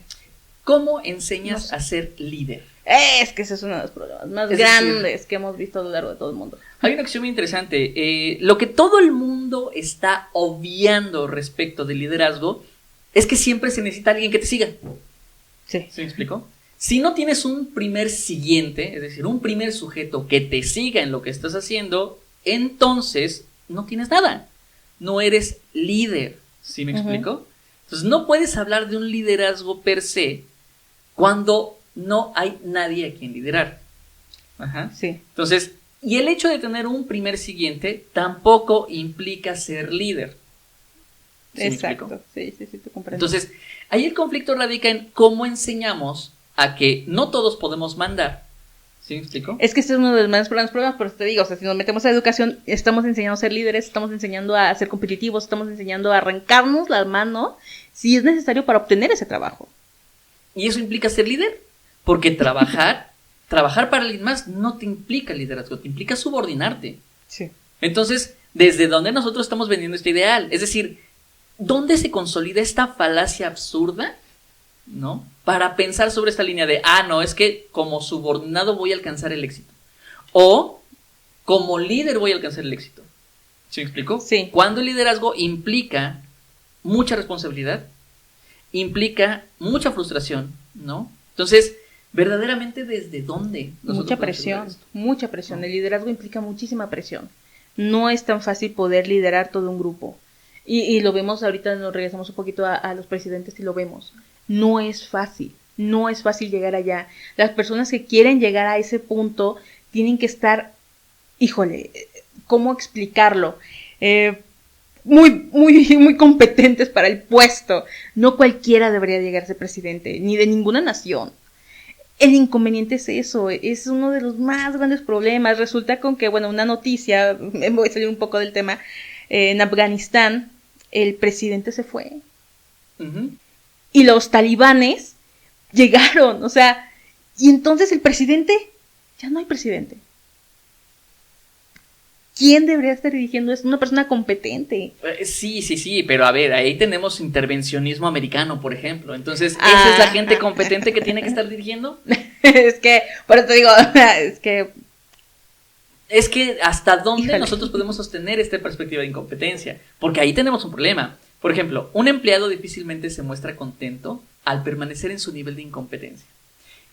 ¿Cómo enseñas No sé. a ser líder? Es que ese es uno de los problemas más Es grandes que hemos visto a lo largo de todo el mundo. Hay una acción muy interesante. Lo que todo el mundo está obviando respecto del liderazgo es que siempre se necesita alguien que te siga. Sí. ¿Se me explicó? Si no tienes un primer siguiente, es decir, un primer sujeto que te siga en lo que estás haciendo, entonces no tienes nada. No eres líder. ¿Sí me Ujú. explico? Entonces no puedes hablar de un liderazgo per se cuando no hay nadie a quien liderar. Ajá. Sí. Entonces, y el hecho de tener un primer siguiente tampoco implica ser líder. ¿Sí me explico? Exacto. Sí, te comprendo. Entonces, ahí el conflicto radica en cómo enseñamos a que no todos podemos mandar. ¿Sí me explico? Es que este es uno de los más grandes problemas, pero te digo, o sea, si nos metemos a educación, estamos enseñando a ser líderes, estamos enseñando a ser competitivos, estamos enseñando a arrancarnos la mano si es necesario para obtener ese trabajo. ¿Y eso implica ser líder? Porque trabajar para alguien más no te implica liderazgo, te implica subordinarte. Sí. Entonces, ¿desde dónde nosotros estamos vendiendo este ideal? Es decir, ¿dónde se consolida esta falacia absurda? ¿No? Para pensar sobre esta línea de, no, es que como subordinado voy a alcanzar el éxito. O como líder voy a alcanzar el éxito. ¿Sí me explico? Sí. Cuando el liderazgo implica mucha responsabilidad, implica mucha frustración, ¿no? Entonces, verdaderamente, ¿desde dónde? nosotros Mucha podemos presión, lograr esto? mucha presión. ¿No? El liderazgo implica muchísima presión. No es tan fácil poder liderar todo un grupo. Y lo vemos ahorita, nos regresamos un poquito a los presidentes y lo vemos. No es fácil llegar allá. Las personas que quieren llegar a ese punto tienen que estar, híjole, ¿cómo explicarlo? Muy competentes para el puesto. No cualquiera debería llegar a ser presidente, ni de ninguna nación. El inconveniente es eso, es uno de los más grandes problemas. Resulta con que, bueno, una noticia, me voy a salir un poco del tema, en Afganistán el presidente se fue Ujú. y los talibanes llegaron, o sea, y entonces el presidente, ya no hay presidente. ¿Quién debería estar dirigiendo esto? Una persona competente. Sí, pero a ver, ahí tenemos intervencionismo americano, por ejemplo. Entonces, ¿esa es la gente competente que tiene que estar dirigiendo? Es que, por eso te digo, Es que hasta dónde Híjole. nosotros podemos sostener esta perspectiva de incompetencia, porque ahí tenemos un problema. Por ejemplo, un empleado difícilmente se muestra contento al permanecer en su nivel de incompetencia.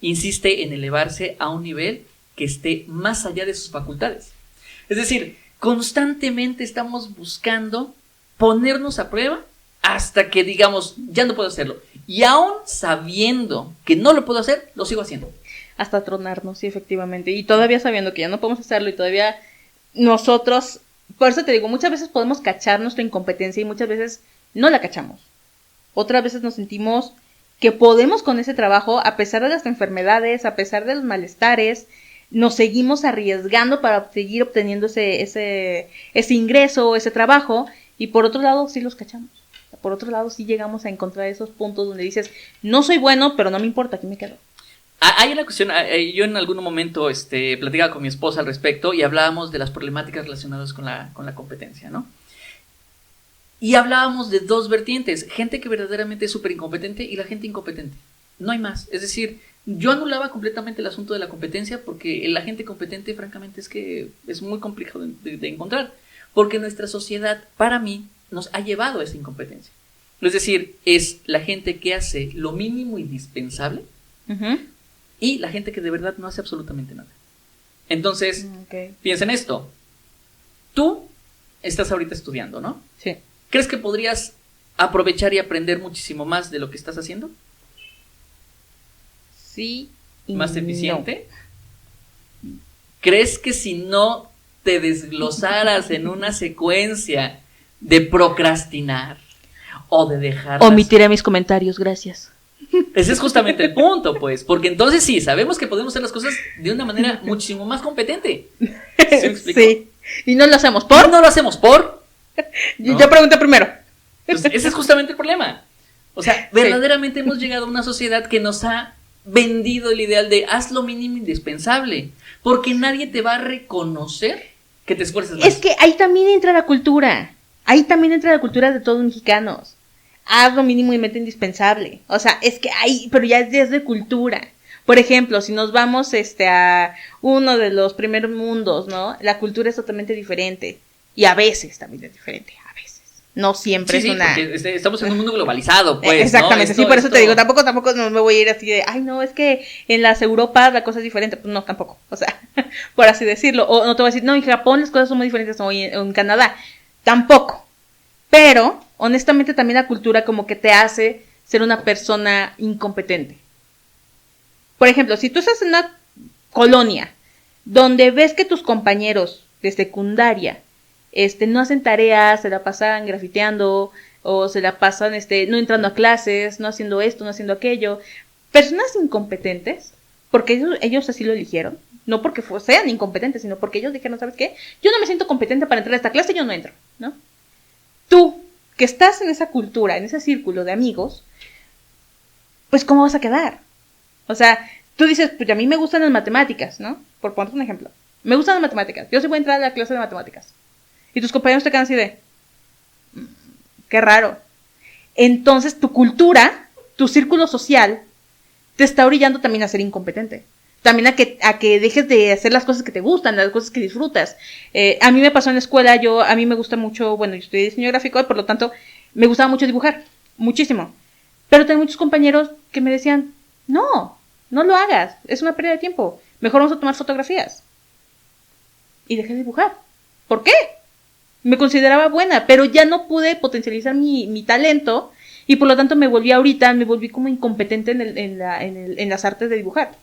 Insiste en elevarse a un nivel que esté más allá de sus facultades. Es decir, constantemente estamos buscando ponernos a prueba hasta que digamos, ya no puedo hacerlo. Y aún sabiendo que no lo puedo hacer, lo sigo haciendo. Hasta tronarnos, sí, efectivamente. Y todavía sabiendo que ya no podemos hacerlo y todavía nosotros, por eso te digo, muchas veces podemos cachar nuestra incompetencia y muchas veces no la cachamos. Otras veces nos sentimos que podemos con ese trabajo, a pesar de las enfermedades, a pesar de los malestares, nos seguimos arriesgando para seguir obteniendo ese ingreso, ese trabajo, y por otro lado sí los cachamos. Por otro lado sí llegamos a encontrar esos puntos donde dices, no soy bueno, pero no me importa, aquí me quedo. Hay una cuestión, yo en algún momento platicaba con mi esposa al respecto y hablábamos de las problemáticas relacionadas con la competencia, ¿no? Y hablábamos de dos vertientes, gente que verdaderamente es súper incompetente y la gente incompetente. No hay más. Es decir, yo anulaba completamente el asunto de la competencia porque la gente competente, francamente, es que es muy complicado de encontrar. Porque nuestra sociedad, para mí, nos ha llevado a esa incompetencia. Es decir, es la gente que hace lo mínimo indispensable y la gente que de verdad no hace absolutamente nada. Entonces, piensa en esto. Tú estás ahorita estudiando, ¿no? Sí. ¿Crees que podrías aprovechar y aprender muchísimo más de lo que estás haciendo? Sí. ¿Más eficiente? No. ¿Crees que si no te desglosaras en una secuencia de procrastinar o de dejar... Omitiré mis comentarios, gracias. Ese es justamente el punto, pues. Porque entonces sí, sabemos que podemos hacer las cosas de una manera muchísimo más competente. ¿Sí me explico? Sí. ¿Y no lo hacemos por? No lo hacemos por... ¿no? Yo pregunté primero. Pues ese es justamente el problema. O sea, verdaderamente hemos llegado a una sociedad que nos ha vendido el ideal de haz lo mínimo indispensable, porque nadie te va a reconocer que te esfuerces más. Es que ahí también entra la cultura. Ahí también entra la cultura de todos los mexicanos. Haz lo mínimo y mete indispensable. O sea, es que ahí, pero ya es desde cultura. Por ejemplo, si nos vamos a uno de los primeros mundos, ¿no? La cultura es totalmente diferente. Y a veces también es diferente, a veces. No siempre es una... porque estamos en un mundo globalizado, pues, exactamente, ¿no? Sí, por eso te digo, tampoco no me voy a ir así de, ay, no, es que en las Europas la cosa es diferente. Pues no, tampoco, o sea, por así decirlo. O no te voy a decir, no, en Japón las cosas son muy diferentes, o en Canadá. Tampoco. Pero, honestamente, también la cultura como que te hace ser una persona incompetente. Por ejemplo, si tú estás en una colonia donde ves que tus compañeros de secundaria no hacen tareas, se la pasan grafiteando, o se la pasan no entrando a clases, no haciendo esto, no haciendo aquello, personas incompetentes, porque ellos así lo eligieron, no porque sean incompetentes, sino porque ellos dijeron, ¿sabes qué? Yo no me siento competente para entrar a esta clase, yo no entro, ¿no? Tú, que estás en esa cultura, en ese círculo de amigos, pues ¿cómo vas a quedar? O sea, tú dices, pues a mí me gustan las matemáticas, ¿no? Por ponerte un ejemplo. Me gustan las matemáticas, yo sí voy a entrar a la clase de matemáticas. Y tus compañeros te quedan así de, qué raro. Entonces tu cultura, tu círculo social, te está orillando también a ser incompetente. También a que dejes de hacer las cosas que te gustan, las cosas que disfrutas. A mí me pasó en la escuela, a mí me gusta mucho, bueno, yo estudié diseño gráfico, y por lo tanto, me gustaba mucho dibujar, muchísimo. Pero tengo muchos compañeros que me decían, no lo hagas, es una pérdida de tiempo, mejor vamos a tomar fotografías. Y dejé de dibujar. ¿Por qué? Me consideraba buena, pero ya no pude potencializar mi talento, y por lo tanto me volví como incompetente en las artes de dibujar.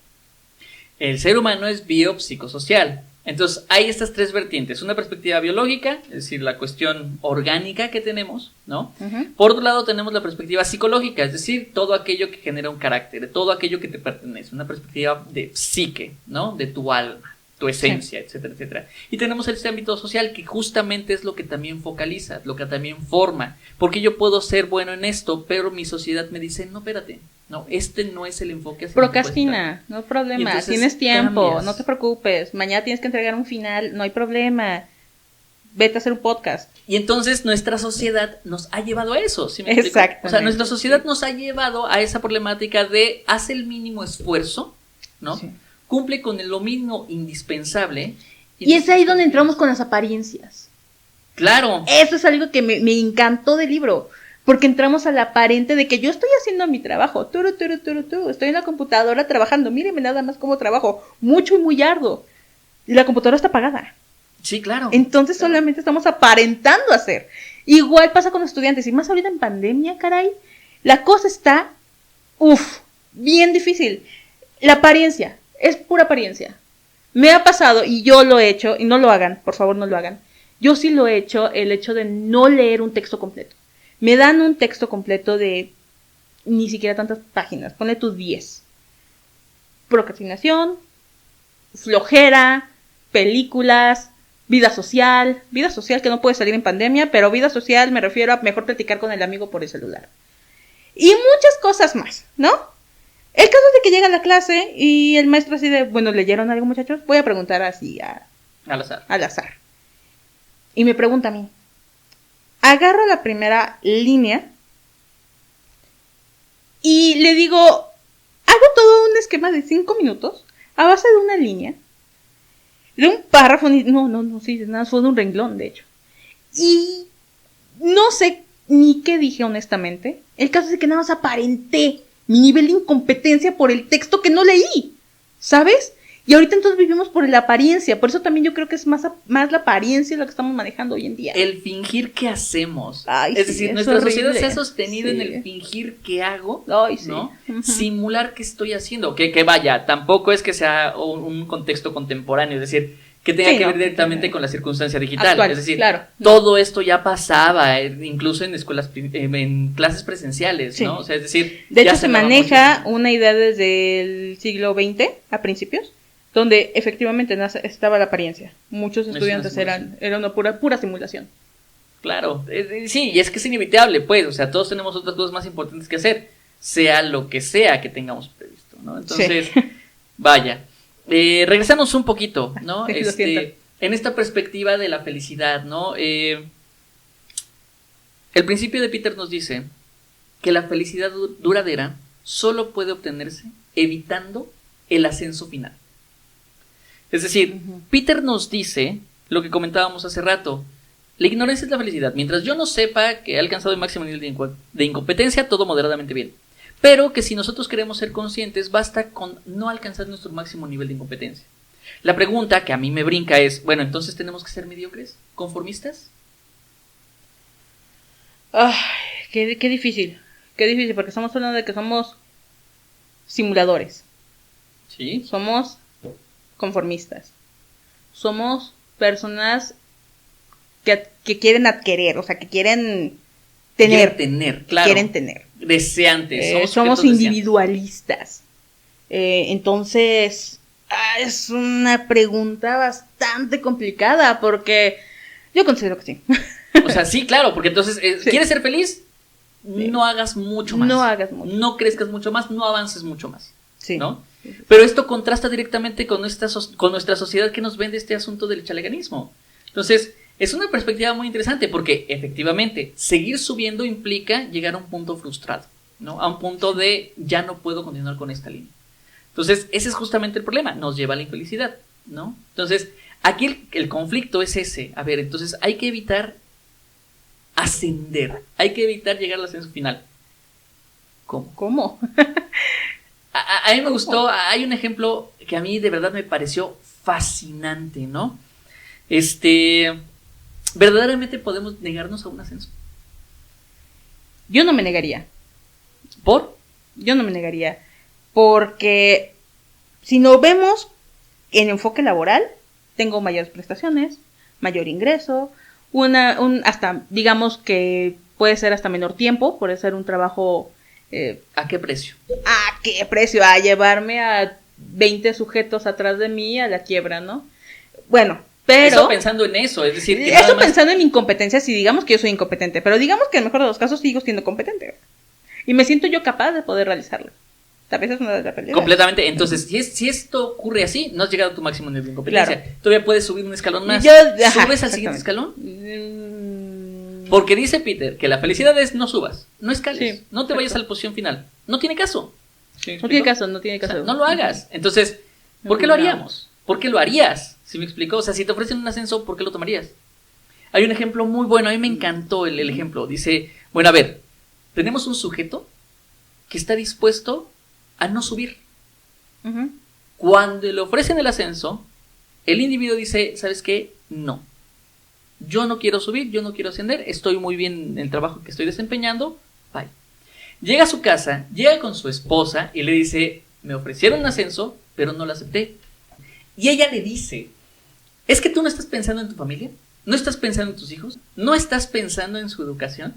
El ser humano es biopsicosocial. Entonces hay estas tres vertientes. Una perspectiva biológica, es decir, la cuestión orgánica que tenemos, ¿no? Uh-huh. Por otro lado tenemos la perspectiva psicológica, es decir, todo aquello que genera un carácter, todo aquello que te pertenece, una perspectiva de psique, ¿no? De tu alma, tu esencia, sí, etcétera, etcétera. Y tenemos este ámbito social que justamente es lo que también focaliza, lo que también forma. Porque yo puedo ser bueno en esto, pero mi sociedad me dice, no, espérate, no, no es el enfoque. Procrastina, no hay problema, tienes tiempo, cambias. No te preocupes, mañana tienes que entregar un final, no hay problema, vete a hacer un podcast. Y entonces nuestra sociedad nos ha llevado a eso, ¿sí me explico? Exactamente. O sea, nuestra sociedad nos ha llevado a esa problemática de haz el mínimo esfuerzo, ¿no? Sí. Cumple con lo mínimo indispensable. Y es ahí donde entramos con las apariencias. Claro. Eso es algo que me encantó del libro. Porque entramos al aparente de que yo estoy haciendo mi trabajo. Estoy en la computadora trabajando. Míreme nada más cómo trabajo. Mucho y muy arduo. Y la computadora está apagada. Sí, claro. Entonces solamente estamos aparentando hacer. Igual pasa con los estudiantes. Y más ahorita en pandemia, caray. La cosa está Bien difícil. La apariencia, es pura apariencia. Me ha pasado, y yo lo he hecho, y no lo hagan, por favor no lo hagan. Yo sí lo he hecho, el hecho de no leer un texto completo. Me dan un texto completo de ni siquiera tantas páginas, ponle tus 10. Procrastinación, flojera, películas, vida social que no puede salir en pandemia, pero vida social me refiero a mejor platicar con el amigo por el celular. Y muchas cosas más, ¿no? El caso es de que llega a la clase y el maestro así de, bueno, ¿leyeron algo, muchachos? Voy a preguntar así al azar. Y me pregunta a mí. Agarro la primera línea y le digo, hago todo un esquema de 5 minutos a base de una línea, de un párrafo, sí, nada, fue de un renglón, de hecho. Y no sé ni qué dije, honestamente. El caso es que nada más aparenté mi nivel de incompetencia por el texto que no leí, ¿sabes? Y ahorita entonces vivimos por la apariencia, por eso también yo creo que es más la apariencia lo que estamos manejando hoy en día. El fingir que hacemos. Ay, es sí, decir, es nuestra horrible. sociedad se ha sostenido Sí. en el fingir que hago, Ay, sí. ¿no? Ujú. Simular que estoy haciendo. Que vaya, tampoco es que sea un contexto contemporáneo, es decir, que tenga Sí, que no, ver directamente no. con la circunstancia digital. Actual, es decir, claro. todo esto ya pasaba, incluso en escuelas, en clases presenciales, Sí. ¿no? O sea, es decir, De ya hecho, se daba maneja mucho. una idea desde el siglo XX, a principios, donde efectivamente estaba la apariencia. Muchos Es una estudiantes simulación. era una pura simulación. Claro, sí, y es que es inevitable, pues, o sea, todos tenemos otras cosas más importantes que hacer, sea lo que sea que tengamos previsto, ¿no? Entonces, vaya, regresamos un poquito, ¿no? Sí, lo siento. En esta perspectiva de la felicidad, ¿no? El principio de Peter nos dice que la felicidad duradera solo puede obtenerse evitando el ascenso final. Es decir, Ujú. Peter nos dice lo que comentábamos hace rato. La ignorancia es la felicidad. Mientras yo no sepa que he alcanzado el máximo nivel de incompetencia, todo moderadamente bien. Pero que si nosotros queremos ser conscientes, basta con no alcanzar nuestro máximo nivel de incompetencia. La pregunta que a mí me brinca es, bueno, entonces tenemos que ser mediocres, conformistas. Ay, qué difícil. Qué difícil, porque estamos hablando de que somos simuladores. Sí. Somos conformistas. Somos personas que quieren adquirir, o sea, que quieren tener. Claro. Quieren tener. Deseantes. Somos sujetos individualistas. Entonces, es una pregunta bastante complicada porque yo considero que sí. deseantes. O sea, sí, claro, porque entonces, Sí. ¿quieres ser feliz? Sí. No hagas mucho más. No hagas mucho. No crezcas mucho más, no avances mucho más. Sí. ¿No? Pero esto contrasta directamente con nuestra sociedad que nos vende este asunto del chaleganismo. Entonces, es una perspectiva muy interesante porque efectivamente seguir subiendo implica llegar a un punto frustrado, ¿no? A un punto de ya no puedo continuar con esta línea. Entonces, ese es justamente el problema, nos lleva a la infelicidad, ¿no? Entonces, aquí el conflicto es ese. A ver, entonces hay que evitar ascender, hay que evitar llegar al ascenso final. ¿Cómo? ¿Cómo? A mí me gustó, hay un ejemplo que a mí de verdad me pareció fascinante, ¿no? Verdaderamente podemos negarnos a un ascenso. Yo no me negaría. ¿Por? Yo no me negaría. Porque si nos vemos en enfoque laboral, tengo mayores prestaciones, mayor ingreso, hasta, digamos que puede ser hasta menor tiempo, puede ser un trabajo. ¿A qué precio? ¿A qué precio? A llevarme a 20 sujetos atrás de mí a la quiebra, ¿no? Bueno, pero. Eso pensando en eso, es decir, que Eso nada más- pensando en mi incompetencia, si digamos que yo soy incompetente, pero digamos que en el mejor de los casos sigo siendo competente. Y me siento yo capaz de poder realizarlo. Tal vez es una de las realidades. Completamente. Entonces, si esto ocurre así, no has llegado a tu máximo nivel de incompetencia. Claro. Todavía puedes subir un escalón más. Ajá, ¿Subes al siguiente escalón? Mm, Porque dice Peter que la felicidad es no subas, no escales, Sí, no te vayas a exacto. la posición final. No tiene caso. ¿Sí me No tiene explico? caso, no tiene O sea, caso. no lo hagas. Entonces, ¿por qué lo No. haríamos? ¿Por qué lo harías? ¿Sí me explico? O sea, si te ofrecen un ascenso, ¿por qué lo tomarías? Hay un ejemplo muy bueno, a mí me encantó el ejemplo. Dice, bueno, a ver, tenemos un sujeto que está dispuesto a no subir. Ujú. Cuando le ofrecen el ascenso, el individuo dice, ¿sabes qué? No. Yo no quiero subir, yo no quiero ascender, estoy muy bien en el trabajo que estoy desempeñando, bye. Llega a su casa, llega con su esposa y le dice, me ofrecieron un ascenso, pero no lo acepté. Y ella le dice, ¿es que tú no estás pensando en tu familia? ¿No estás pensando en tus hijos? ¿No estás pensando en su educación?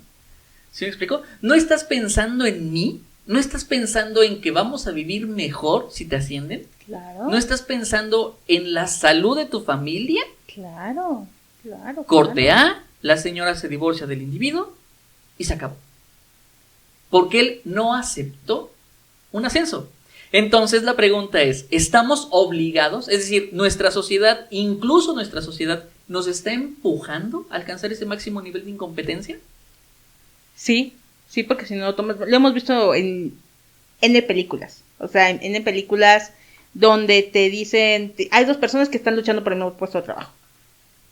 ¿Sí me explico? ¿No estás pensando en mí? ¿No estás pensando en que vamos a vivir mejor si te ascienden? Claro. ¿No estás pensando en la salud de tu familia? Claro. Corte A, la señora se divorcia del individuo y se acabó. Porque él no aceptó un ascenso. Entonces la pregunta es, ¿estamos obligados? Es decir, nuestra sociedad, incluso nuestra sociedad, ¿nos está empujando a alcanzar ese máximo nivel de incompetencia? Sí, porque si no lo tomas, lo hemos visto en N películas. O sea, en N películas donde te dicen, hay dos personas que están luchando por el mismo puesto de trabajo.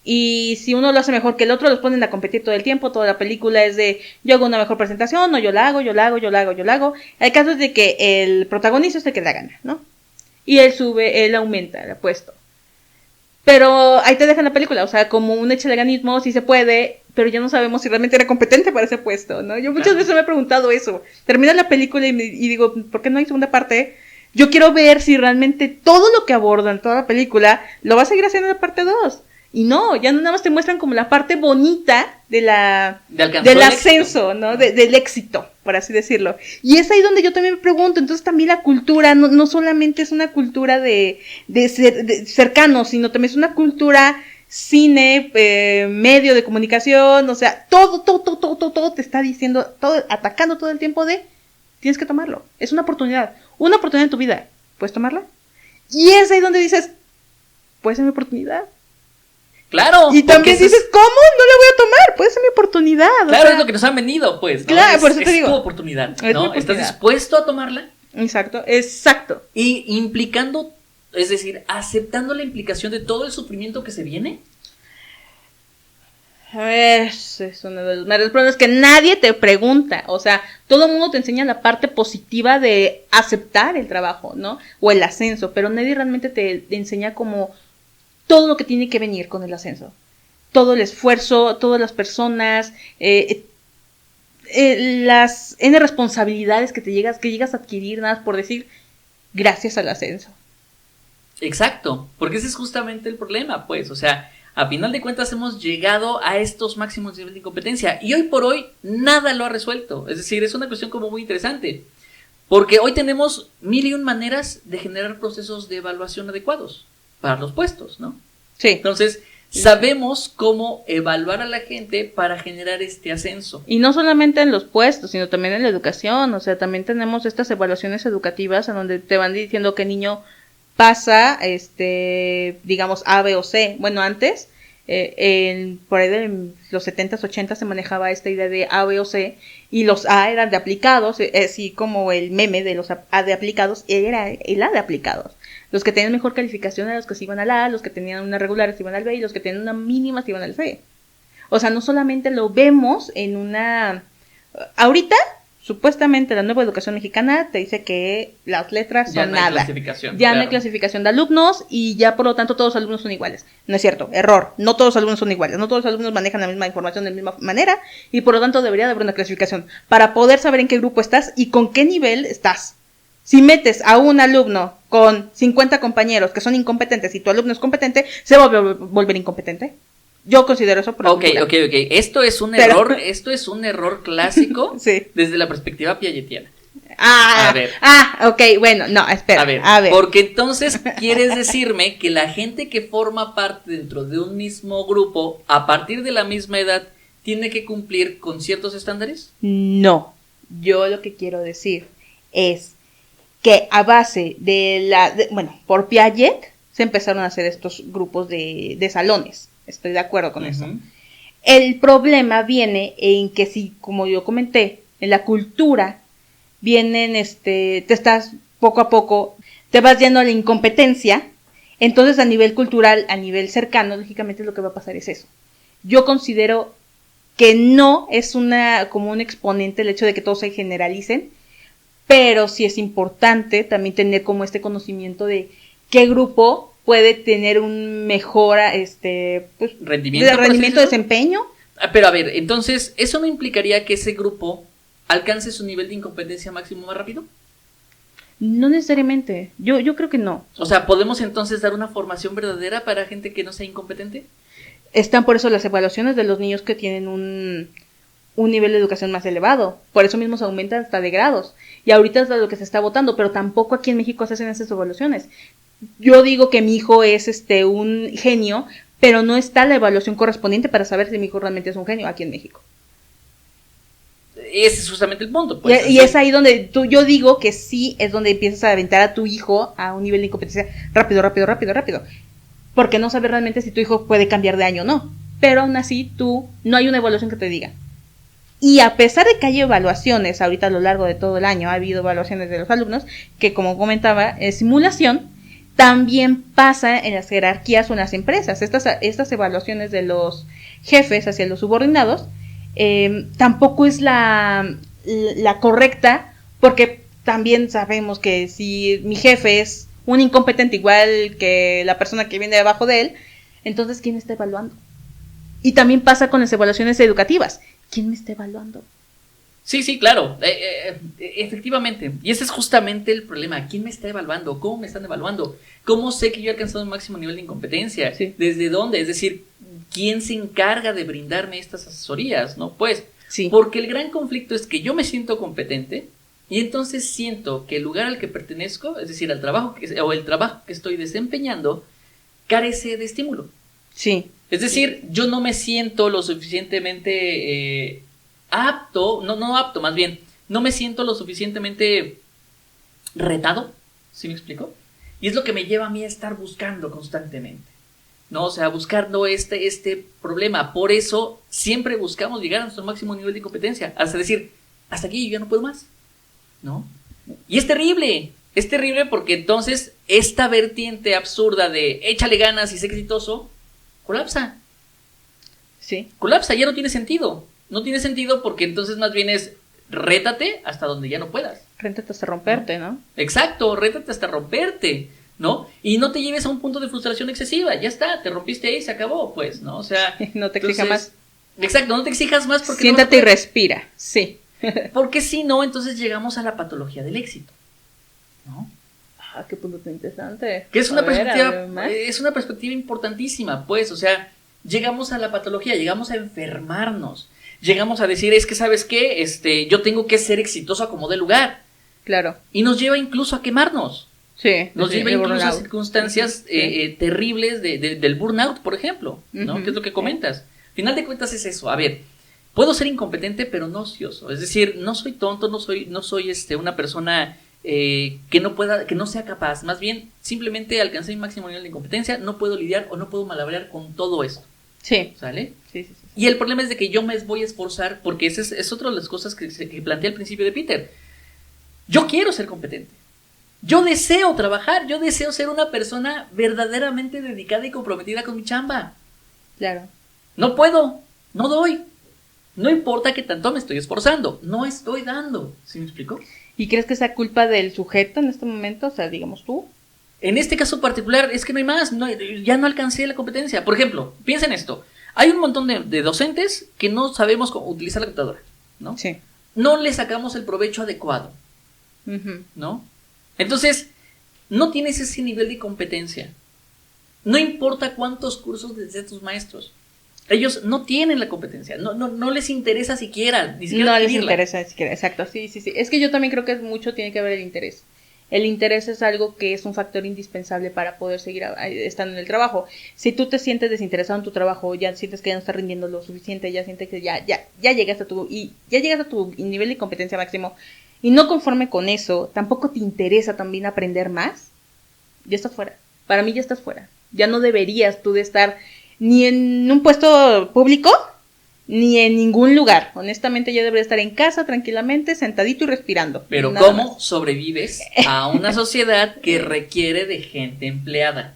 Y si uno lo hace mejor que el otro, los ponen a competir todo el tiempo. Toda la película es de, yo hago una mejor presentación, o yo la hago. El caso es de que el protagonista es el que la gana, ¿no? Y él aumenta el puesto. Pero ahí te dejan la película, o sea, como un hecho de organismo, sí se puede, pero ya no sabemos si realmente era competente para ese puesto, ¿no? Yo muchas veces me he preguntado eso. Termina la película y digo, ¿por qué no hay segunda parte? Yo quiero ver si realmente todo lo que abordan, toda la película, lo va a seguir haciendo en la parte 2. Y no, ya nada más te muestran como la parte bonita del ascenso, ¿no? Del éxito, por así decirlo. Y es ahí donde yo también me pregunto, entonces también la cultura no solamente es una cultura de cercanos, sino también es una cultura cine, medio de comunicación, o sea, todo te está diciendo, todo, atacando todo el tiempo de, tienes que tomarlo, es una oportunidad en tu vida, ¿puedes tomarla? Y es ahí donde dices, puede ser mi oportunidad. Claro. Y también dices, ¿cómo? No la voy a tomar, puede ser mi oportunidad. Claro, o sea, es lo que nos han vendido, pues, ¿no? Claro, por eso te digo. Es tu oportunidad, ¿no? ¿Estás dispuesto a tomarla? Exacto. Y implicando, es decir, aceptando la implicación de todo el sufrimiento que se viene. A ver, es uno de los mayores problemas que nadie te pregunta. O sea, todo el mundo te enseña la parte positiva de aceptar el trabajo, ¿no? O el ascenso, pero nadie realmente te enseña como todo lo que tiene que venir con el ascenso. Todo el esfuerzo, todas las personas, las N responsabilidades que llegas a adquirir nada más por decir gracias al ascenso. Exacto, porque ese es justamente el problema, pues, o sea, a final de cuentas hemos llegado a estos máximos niveles de incompetencia y hoy por hoy nada lo ha resuelto. Es decir, es una cuestión como muy interesante, porque hoy tenemos 1001 maneras de generar procesos de evaluación adecuados para los puestos, ¿no? Sí. Entonces, sabemos cómo evaluar a la gente para generar este ascenso. Y no solamente en los puestos, sino también en la educación. O sea, también tenemos estas evaluaciones educativas en donde te van diciendo qué niño pasa, digamos, A, B o C. Bueno, antes, por ahí de los 70s, 80s se manejaba esta idea de A, B o C, y los A eran de aplicados, así como el meme de los A de aplicados era el A de aplicados. Los que tenían mejor calificación eran los que se iban al A, los que tenían una regular se iban al B, y los que tenían una mínima se iban al C. O sea, no solamente lo vemos en una... Ahorita, supuestamente la nueva educación mexicana te dice que las letras son nada. Ya no hay clasificación de alumnos y ya por lo tanto todos los alumnos son iguales. No es cierto, error. No todos los alumnos son iguales. No todos los alumnos manejan la misma información de la misma manera y por lo tanto debería de haber una clasificación para poder saber en qué grupo estás y con qué nivel estás. Si metes a un alumno con 50 compañeros que son incompetentes y tu alumno es competente, se va a volver incompetente. Yo considero eso por la cultura. Ok. Esto es un error clásico sí. Desde la perspectiva piagetiana. Ok, bueno, no, espera. A ver. Porque entonces quieres decirme que la gente que forma parte dentro de un mismo grupo, a partir de la misma edad, tiene que cumplir con ciertos estándares. No, yo lo que quiero decir es que a base por Piaget se empezaron a hacer estos grupos de salones. Estoy de acuerdo con eso. El problema viene en que si, como yo comenté, en la cultura vienen, te estás poco a poco, te vas yendo a la incompetencia, entonces a nivel cultural, a nivel cercano, lógicamente lo que va a pasar es eso. Yo considero que no es como un exponente el hecho de que todos se generalicen, pero sí es importante también tener como este conocimiento de qué grupo puede tener un mejor rendimiento, desempeño. Pero a ver, entonces, ¿eso no implicaría que ese grupo alcance su nivel de incompetencia máximo más rápido? No necesariamente, yo creo que no. O sea, ¿podemos entonces dar una formación verdadera para gente que no sea incompetente? Están por eso las evaluaciones de los niños que tienen un nivel de educación más elevado. Por eso mismo se aumenta hasta de grados. Y ahorita es de lo que se está votando, pero tampoco aquí en México se hacen esas evaluaciones. Yo digo que mi hijo es un genio, pero no está la evaluación correspondiente para saber si mi hijo realmente es un genio aquí en México. Ese es justamente el punto. Pues, y es ahí donde yo digo que sí es donde empiezas a aventar a tu hijo a un nivel de incompetencia rápido. Porque no sabes realmente si tu hijo puede cambiar de año o no. Pero aún así no hay una evaluación que te diga. Y a pesar de que hay evaluaciones, ahorita a lo largo de todo el año ha habido evaluaciones de los alumnos, que como comentaba, es simulación, también pasa en las jerarquías o en las empresas. Estas evaluaciones de los jefes hacia los subordinados, tampoco es la correcta, porque también sabemos que si mi jefe es un incompetente igual que la persona que viene debajo de él, entonces ¿quién está evaluando? Y también pasa con las evaluaciones educativas. ¿Quién me está evaluando? Sí, claro, efectivamente. Y ese es justamente el problema. ¿Quién me está evaluando? ¿Cómo me están evaluando? ¿Cómo sé que yo he alcanzado un máximo nivel de incompetencia? Sí. ¿Desde dónde? Es decir, ¿quién se encarga de brindarme estas asesorías? ¿No? Pues, sí. Porque el gran conflicto es que yo me siento competente y entonces siento que el lugar al que pertenezco, es decir, el trabajo que estoy desempeñando, carece de estímulo. Sí. Es decir, yo no me siento lo suficientemente apto, no apto, más bien, no me siento lo suficientemente retado, ¿sí me explico? Y es lo que me lleva a mí a estar buscando constantemente, ¿no? O sea, buscando este problema. Por eso siempre buscamos llegar a nuestro máximo nivel de competencia, hasta decir, hasta aquí yo ya no puedo más, ¿no? Y es terrible porque entonces esta vertiente absurda de échale ganas y sé exitoso, colapsa. Sí. Colapsa, ya no tiene sentido. No tiene sentido porque entonces más bien es rétate hasta donde ya no puedas. Rétate hasta romperte, ¿no? Exacto, rétate hasta romperte, ¿no? Y no te lleves a un punto de frustración excesiva. Ya está, te rompiste ahí, se acabó, pues, ¿no? O sea, no te exijas más. Exacto, no te exijas más porque siéntate y respira, sí. Porque si no, entonces llegamos a la patología del éxito, ¿no? Ah, qué punto tan interesante. Que es una perspectiva importantísima, pues, o sea, llegamos a la patología, llegamos a enfermarnos, llegamos a decir, es que, ¿sabes qué? Yo tengo que ser exitoso a como dé lugar. Claro. Y nos lleva incluso a quemarnos. Sí. Nos lleva incluso a circunstancias terribles del burnout, por ejemplo, ¿no? Que es lo que comentas. Final de cuentas es eso, a ver, puedo ser incompetente, pero no ocioso, es decir, no soy tonto, no soy una persona que no sea capaz, más bien simplemente alcancé mi máximo nivel de incompetencia, no puedo lidiar o no puedo malabrar con todo esto. Sí. ¿Sale? Sí. Y el problema es de que yo me voy a esforzar, porque esa es otra de las cosas que plantea al principio de Peter. Yo quiero ser competente. Yo deseo trabajar, yo deseo ser una persona verdaderamente dedicada y comprometida con mi chamba. Claro. No puedo, no doy. No importa que tanto me estoy esforzando, no estoy dando. ¿Sí me explico? ¿Y crees que sea culpa del sujeto en este momento? O sea, digamos tú. En este caso particular es que no hay más, ya no alcancé la competencia. Por ejemplo, piensa en esto. Hay un montón de docentes que no sabemos cómo utilizar la computadora, ¿no? Sí. No le sacamos el provecho adecuado, ¿no? Entonces, no tienes ese nivel de competencia. No importa cuántos cursos desde tus maestros. Ellos no tienen la competencia, no les interesa siquiera, ni siquiera no adquirirla. les interesa siquiera, exacto, sí. Es que yo también creo que mucho tiene que ver el interés. El interés es algo que es un factor indispensable para poder seguir estando en el trabajo. Si tú te sientes desinteresado en tu trabajo, ya sientes que ya no estás rindiendo lo suficiente, ya sientes que ya llegas a tu nivel de competencia máximo y no conforme con eso, tampoco te interesa también aprender más, ya estás fuera. Para mí ya estás fuera. Ya no deberías tú de estar ni en un puesto público ni en ningún lugar. Honestamente, yo debería estar en casa tranquilamente, sentadito y respirando. Pero ¿cómo sobrevives a una sociedad que requiere de gente empleada?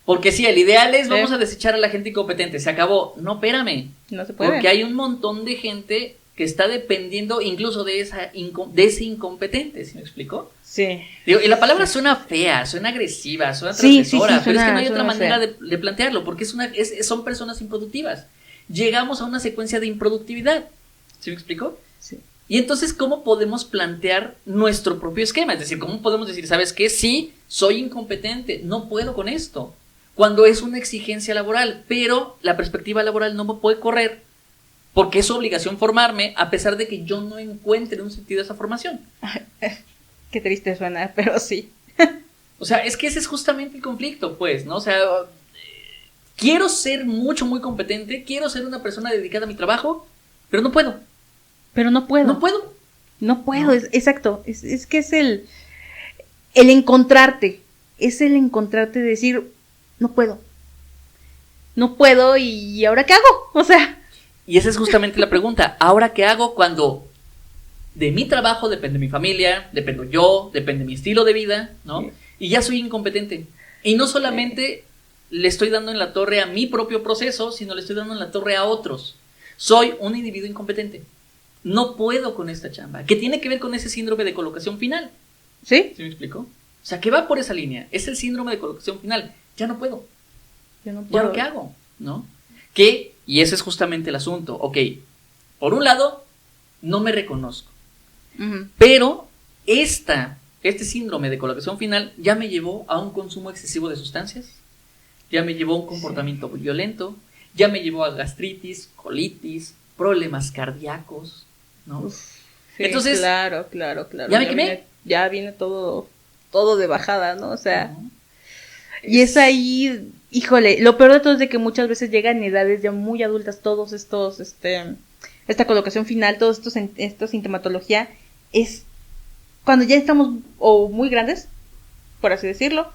Porque sí, el ideal es vamos a desechar a la gente incompetente, se acabó. No, espérame. No se puede. Porque hay un montón de gente que está dependiendo incluso de ese incompetente, ¿sí me explico? Sí. Digo, y la palabra suena fea, suena agresiva, suena transgresora, sí, pero es que no hay otra suena manera de plantearlo, porque son personas improductivas. Llegamos a una secuencia de improductividad, ¿sí me explico? Sí. Y entonces, ¿cómo podemos plantear nuestro propio esquema? Es decir, ¿cómo podemos decir, ¿sabes qué? Sí, soy incompetente, no puedo con esto. Cuando es una exigencia laboral, pero la perspectiva laboral no me puede correr porque es su obligación formarme a pesar de que yo no encuentre un sentido a esa formación. Qué triste suena, pero sí. O sea, es que ese es justamente el conflicto, pues, ¿no? O sea, quiero ser muy competente, quiero ser una persona dedicada a mi trabajo, pero no puedo. Pero no puedo. No puedo. No puedo, No. exacto. Es que es el encontrarte. Es el encontrarte de decir, no puedo. No puedo y ¿ahora qué hago? O sea. Y esa es justamente la pregunta. ¿Ahora qué hago cuando de mi trabajo depende mi familia, dependo yo, depende mi estilo de vida, ¿no? Sí. Y ya soy incompetente. Y no solamente le estoy dando en la torre a mi propio proceso, sino le estoy dando en la torre a otros. Soy un individuo incompetente. No puedo con esta chamba. ¿Qué tiene que ver con ese síndrome de colocación final? ¿Sí? ¿Sí me explico? O sea, que va por esa línea. Es el síndrome de colocación final. Ya no puedo. Yo no ¿Y puedo. ahora qué hago? ¿No? Que, y ese es justamente el asunto. Ok, por un lado, no me reconozco. Ujú. Pero este síndrome de colocación final ya me llevó a un consumo excesivo de sustancias, ya me llevó a un comportamiento violento, ya me llevó a gastritis, colitis, problemas cardíacos, ¿no? Uf, sí, Entonces, claro. ¿ya me quemé? Ya viene todo de bajada, ¿no? O sea, ¿no? y es ahí, híjole, lo peor de todo es de que muchas veces llegan en edades ya muy adultas todos estos, esta colocación final, todos esta sintomatología, es cuando ya estamos o muy grandes, por así decirlo,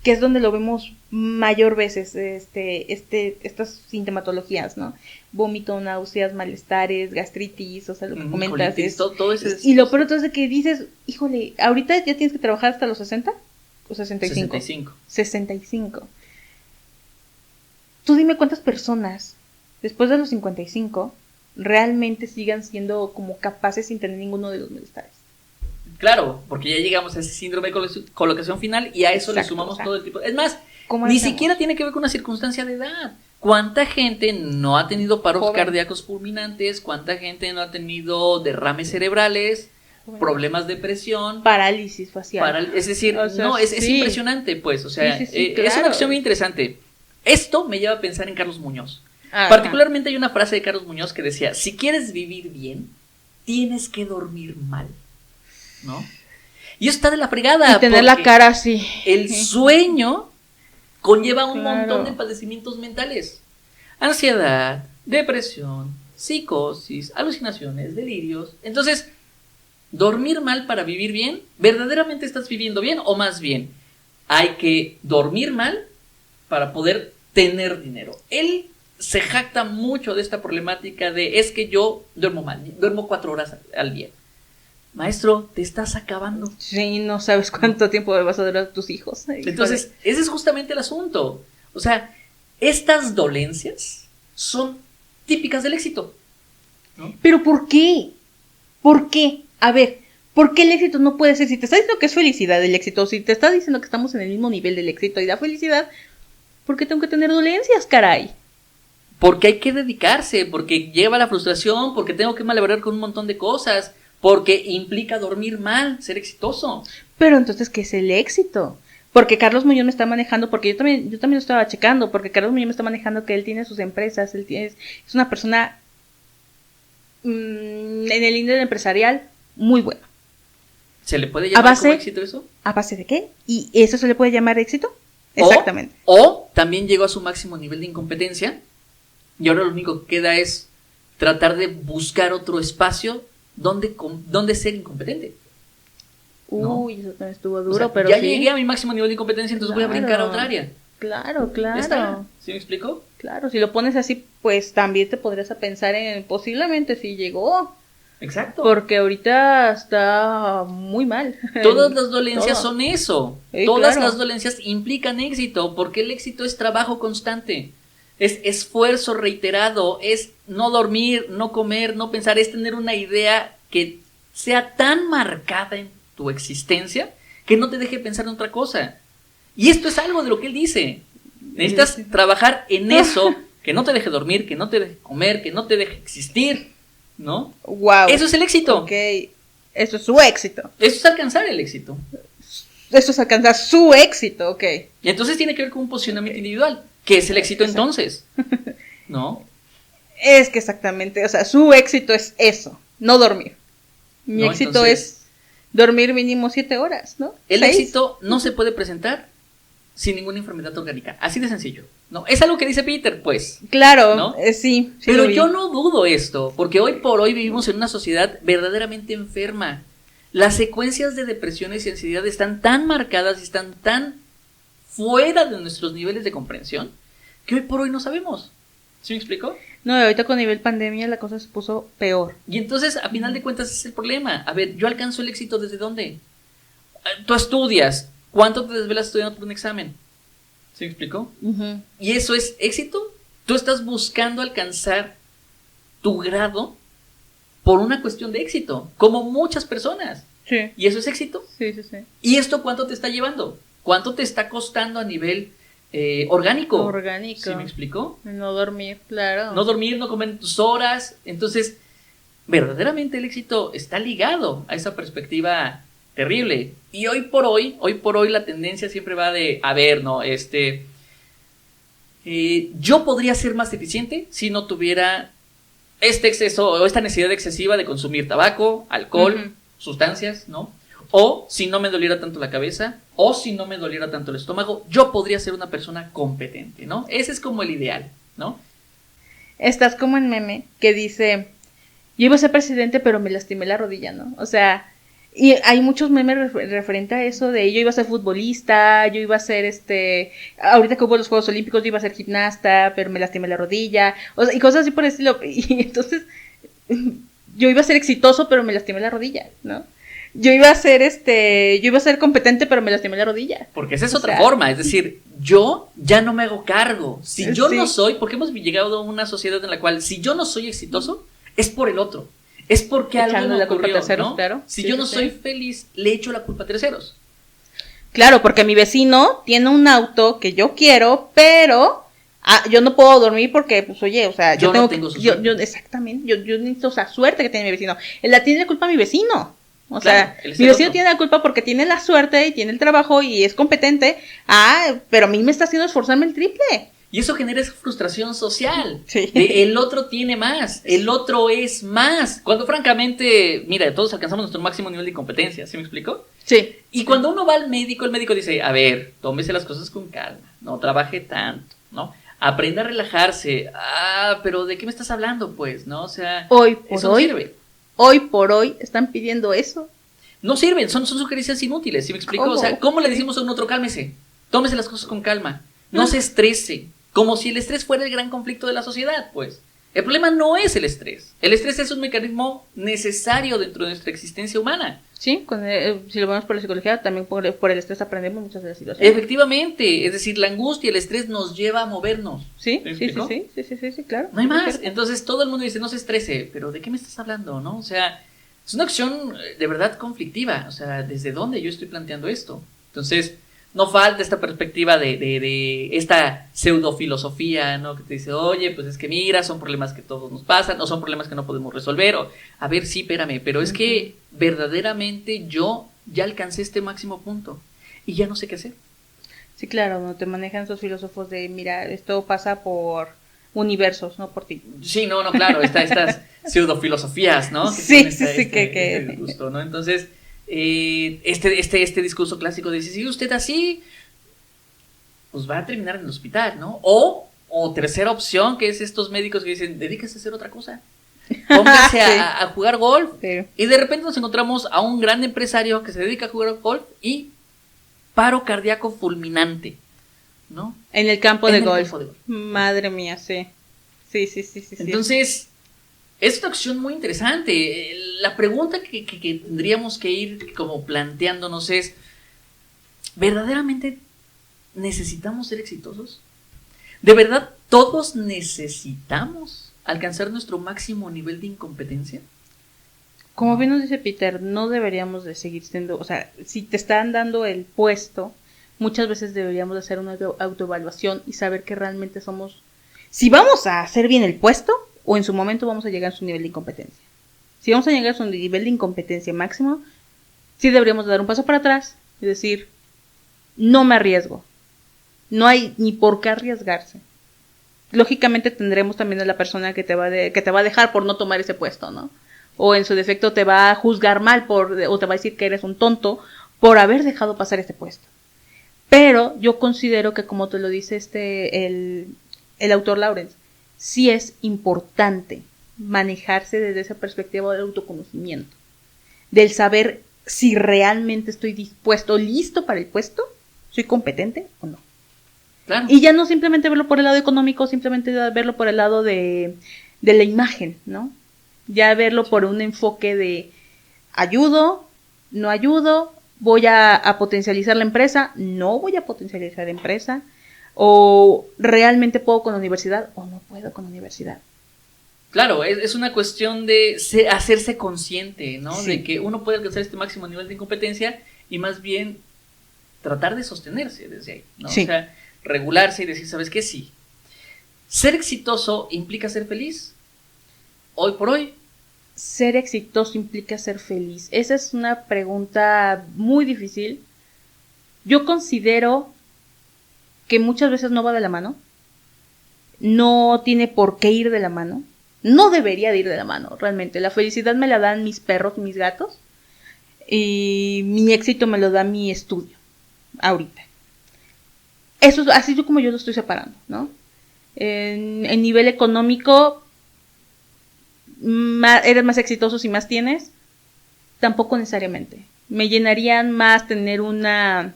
que es donde lo vemos mayor veces, estas sintomatologías, ¿no? Vómito, náuseas, malestares, gastritis, o sea, lo que comentas. Colitis, todo ese es- y lo peor de todo es de que dices, híjole, ahorita ya tienes que trabajar hasta los 60 o 65. 65. 65. Tú dime cuántas personas, después de los 55, realmente sigan siendo como capaces sin tener ninguno de los malestares. Claro, porque ya llegamos a ese síndrome de colocación final y a eso le Exacto, sumamos o sea, todo el tipo. Es más, ¿cómo ni hacemos? siquiera tiene que ver con una circunstancia de edad. ¿Cuánta gente no ha tenido paros Joven. cardíacos fulminantes? ¿Cuánta gente no ha tenido derrames cerebrales? Problemas de presión. Parálisis facial. Es decir, O sea, no, es sí. impresionante, pues. O sea, Sí, sí, sí, es una claro. acción muy interesante. Esto me lleva a pensar en Carlos Muñoz. Ajá. Particularmente hay una frase de Carlos Muñoz que decía: si quieres vivir bien, tienes que dormir mal, ¿no? Y eso está de la fregada. Y tener la porque cara así. el sueño conlleva un Claro. montón de padecimientos mentales. Ansiedad, depresión, psicosis, alucinaciones, delirios. Entonces, dormir mal para vivir bien, ¿verdaderamente estás viviendo bien? O más bien, hay que dormir mal para poder tener dinero. Él se jacta mucho de esta problemática de: es que yo duermo mal, duermo 4 horas al día. Maestro, te estás acabando. Sí, no sabes cuánto tiempo vas a durar a tus hijos. Entonces, ese es justamente el asunto. O sea, estas dolencias son típicas del éxito, ¿no? ¿Pero por qué? ¿Por qué? A ver, ¿por qué el éxito no puede ser? Si te está diciendo que es felicidad el éxito, si te está diciendo que estamos en el mismo nivel del éxito y la felicidad, ¿por qué tengo que tener dolencias, caray? Porque hay que dedicarse, porque lleva la frustración, porque tengo que malebrar con un montón de cosas, porque implica dormir mal, ser exitoso. Pero entonces, ¿qué es el éxito? Porque Carlos Muñoz me está manejando, porque yo también lo estaba checando, porque Carlos Muñoz me está manejando que él tiene sus empresas, es una persona en el índice empresarial muy buena. ¿Se le puede llamar como éxito eso? ¿A base de qué? ¿Y eso se le puede llamar éxito? O- Exactamente. O también llegó a su máximo nivel de incompetencia y ahora lo único que queda es tratar de buscar otro espacio donde ser incompetente. ¿no? Uy, eso también estuvo duro, O sea, pero ya sí. llegué a mi máximo nivel de incompetencia, entonces voy a brincar a Claro. otra área. Claro, Ya está. claro. ¿Sí me explico? Claro, si lo pones así, pues también te podrías a pensar en posiblemente si llegó. Exacto. Porque ahorita está muy mal. Todas las dolencias Todo. son eso. Sí, Todas claro. las dolencias implican éxito, porque el éxito es trabajo constante. Es esfuerzo reiterado, es no dormir, no comer, no pensar, es tener una idea que sea tan marcada en tu existencia que no te deje pensar en otra cosa. Y esto es algo de lo que él dice. Necesitas trabajar en eso, que no te deje dormir, que no te deje comer, que no te deje existir, ¿no? Wow. Eso es el éxito. Ok, eso es su éxito. Eso es alcanzar el éxito. Eso es alcanzar su éxito, ok. Y entonces tiene que ver con un posicionamiento individual. ¿Qué es el éxito Exacto. entonces? ¿No? Es que exactamente, o sea, su éxito es eso, no dormir. Mi No, éxito entonces, es dormir mínimo 7 horas, ¿no? El 6. éxito no se puede presentar sin ninguna enfermedad orgánica. Así de sencillo. ¿No? Es algo que dice Peter, pues. Claro, ¿no? Sí. Pero lo vi. yo no dudo esto, porque hoy por hoy vivimos en una sociedad verdaderamente enferma. Las secuencias de depresiones y ansiedad están tan marcadas y están tan fuera de nuestros niveles de comprensión que hoy por hoy no sabemos. ¿Sí me explico? No, ahorita con nivel pandemia la cosa se puso peor. Y entonces, a final de cuentas, ese es el problema. A ver, yo alcanzo el éxito ¿desde dónde? Tú estudias. ¿Cuánto te desvelas estudiando por un examen? ¿Sí me explico? Uh-huh. ¿Y eso es éxito? Tú estás buscando alcanzar tu grado por una cuestión de éxito, como muchas personas. Sí. ¿Y eso es éxito? Sí. ¿Y esto cuánto te está llevando? ¿Cuánto te está costando a nivel orgánico? Orgánico. ¿Sí me explico? No dormir, claro. No dormir, no comer tus horas. Entonces, verdaderamente el éxito está ligado a esa perspectiva terrible. Y hoy por hoy la tendencia siempre va de, a ver, no, yo podría ser más eficiente si no tuviera este exceso o esta necesidad excesiva de consumir tabaco, alcohol, Uh-huh. sustancias, ¿no? O si no me doliera tanto la cabeza, o si no me doliera tanto el estómago, yo podría ser una persona competente, ¿no? Ese es como el ideal, ¿no? Estás como en meme que dice, yo iba a ser presidente pero me lastimé la rodilla, ¿no? O sea, y hay muchos memes referente a eso de yo iba a ser futbolista, yo iba a ser ahorita que hubo los Juegos Olímpicos yo iba a ser gimnasta, pero me lastimé la rodilla, o sea, y cosas así por el estilo, y entonces yo iba a ser exitoso pero me lastimé la rodilla, ¿no? Yo iba a ser competente pero me lastimé la rodilla. Porque esa es otra forma, es decir, yo ya no me hago cargo. Si yo Sí. no soy, porque hemos llegado a una sociedad en la cual si yo no soy exitoso, es por el otro. Es porque algo Echando me la culpa a ocurrió, terceros, ¿no? claro. Si Sí, yo sí, no sí. soy feliz, le echo la culpa a terceros. Claro, porque mi vecino tiene un auto que yo quiero, pero yo no puedo dormir porque, pues, oye, o sea, Yo no tengo su suerte. exactamente, yo necesito, o sea, suerte que tiene mi vecino. Él tiene la culpa mi vecino. O Claro, sea, él es mi el vecino otro. tiene la culpa porque tiene la suerte y tiene el trabajo y es competente. Pero a mí me está haciendo esforzarme el triple. Y eso genera esa frustración social. Sí. De el otro tiene más, el otro es más. Cuando francamente, mira, todos alcanzamos nuestro máximo nivel de incompetencia, ¿sí me explico? Sí. Y cuando uno va al médico, el médico dice, a ver, tómese las cosas con calma, no trabaje tanto, ¿no? Aprenda a relajarse. Pero ¿de qué me estás hablando, pues? ¿No? O sea, Hoy por eso no hoy, sirve. hoy por hoy están pidiendo eso. No sirven, son sugerencias inútiles, ¿sí me explico? ¿Cómo? O sea, ¿cómo le decimos a un otro cálmese? Tómese las cosas con calma, no se estrese, como si el estrés fuera el gran conflicto de la sociedad, pues. El problema no es el estrés es un mecanismo necesario dentro de nuestra existencia humana. Sí, si lo vemos por la psicología, también por el estrés aprendemos muchas de las situaciones. Efectivamente, es decir, la angustia y el estrés nos lleva a movernos. Sí, ¿Me sí, explico? sí, claro. No hay más. Cierto. Entonces todo el mundo dice, no se estrese, pero ¿de qué me estás hablando? ¿No? O sea, es una acción de verdad conflictiva. O sea, ¿desde dónde yo estoy planteando esto? Entonces, no falta esta perspectiva de esta pseudofilosofía, ¿no? Que te dice, oye, pues es que mira, son problemas que todos nos pasan, o son problemas que no podemos resolver, o a ver, sí, espérame, pero es que verdaderamente yo ya alcancé este máximo punto y ya no sé qué hacer. Sí, claro, no te manejan esos filósofos de, mira, esto pasa por universos, no por ti. Sí, no, claro, estas pseudofilosofías, ¿no? Que Sí, tienen sí, que- este disgusto, ¿no? Entonces, este discurso clásico dice, si usted así, pues va a terminar en el hospital, ¿no? O tercera opción, que es estos médicos que dicen, dedíquese a hacer otra cosa. Póngase Sí. a jugar golf. Sí. Y de repente nos encontramos a un gran empresario que se dedica a jugar golf y paro cardíaco fulminante, ¿no? En el campo En de el golf. campo de golf. Madre mía, sí. Sí. Entonces, es una acción muy interesante. La pregunta que tendríamos que ir como planteándonos es, ¿verdaderamente necesitamos ser exitosos? ¿De verdad todos necesitamos alcanzar nuestro máximo nivel de incompetencia? Como bien nos dice Peter, no deberíamos de seguir siendo, o sea, si te están dando el puesto, muchas veces deberíamos de hacer una autoevaluación y saber que realmente somos, si vamos a hacer bien el puesto o en su momento vamos a llegar a su nivel de incompetencia. Si vamos a llegar a su nivel de incompetencia máximo, sí deberíamos dar un paso para atrás y decir, no me arriesgo. No hay ni por qué arriesgarse. Lógicamente tendremos también a la persona que te va a dejar por no tomar ese puesto, ¿no? O en su defecto te va a juzgar mal o te va a decir que eres un tonto por haber dejado pasar este puesto. Pero yo considero que, como te lo dice el autor Lawrence, sí es importante manejarse desde esa perspectiva del autoconocimiento, del saber si realmente estoy dispuesto, listo para el puesto, soy competente o no. Claro. Y ya no simplemente verlo por el lado económico, simplemente verlo por el lado de la imagen, ¿no? Ya verlo por un enfoque de ayudo, no ayudo, voy a potencializar la empresa, no voy a potencializar la empresa, o realmente puedo con la universidad o no puedo con la universidad. Claro, es una cuestión de hacerse consciente, ¿no? Sí. De que uno puede alcanzar este máximo nivel de incompetencia y más bien tratar de sostenerse desde ahí, ¿no? Sí. O sea, regularse y decir, ¿sabes qué? Sí. ¿Ser exitoso implica ser feliz? Hoy por hoy. ¿Ser exitoso implica ser feliz? Esa es una pregunta muy difícil. Yo considero que muchas veces no va de la mano. No tiene por qué ir de la mano. No debería de ir de la mano, realmente. La felicidad me la dan mis perros, mis gatos. Y mi éxito me lo da mi estudio, ahorita. Eso es así como yo lo estoy separando, ¿no? En nivel económico, eres más exitoso si más tienes. Tampoco necesariamente. Me llenarían más tener un AC,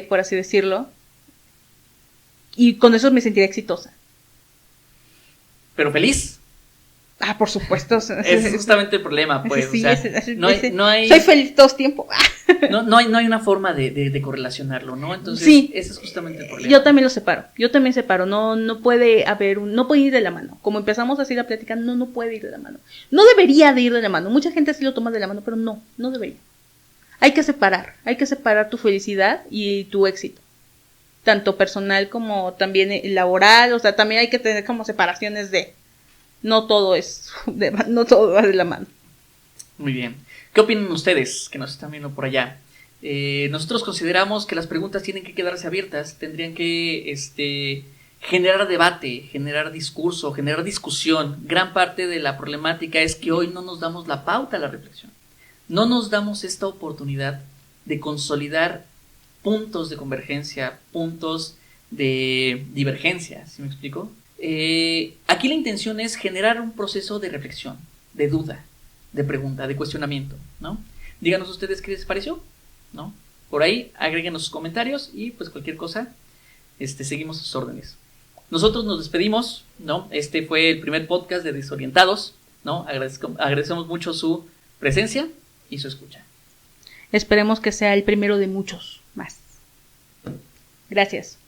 por así decirlo. Y con eso me sentiría exitosa. Pero feliz. Ah, por supuesto. Es justamente el problema, pues. Sí, o sea, no hay, soy feliz todo el tiempo. no hay una forma de correlacionarlo, ¿no? Entonces, sí, ese es justamente el problema. Yo también lo separo. Yo también separo. No puede haber no puede ir de la mano. Como empezamos así la plática, no puede ir de la mano. No debería de ir de la mano. Mucha gente sí lo toma de la mano, pero no debería. Hay que separar tu felicidad y tu éxito. Tanto personal como también laboral. O sea, también hay que tener como separaciones de... No todo va de la mano. Muy bien. ¿Qué opinan ustedes que nos están viendo por allá? Nosotros consideramos que las preguntas tienen que quedarse abiertas, tendrían que generar debate, generar discurso, generar discusión. Gran parte de la problemática es que hoy no nos damos la pauta a la reflexión. No nos damos esta oportunidad de consolidar puntos de convergencia, puntos de divergencia, ¿sí me explico? Aquí la intención es generar un proceso de reflexión, de duda, de pregunta, de cuestionamiento, ¿no? Díganos ustedes qué les pareció, ¿no? Por ahí agréguenos sus comentarios y pues cualquier cosa, seguimos sus órdenes. Nosotros nos despedimos, ¿no? Este fue el primer podcast de Desorientados, ¿no? Agradecemos mucho su presencia y su escucha. Esperemos que sea el primero de muchos más. Gracias.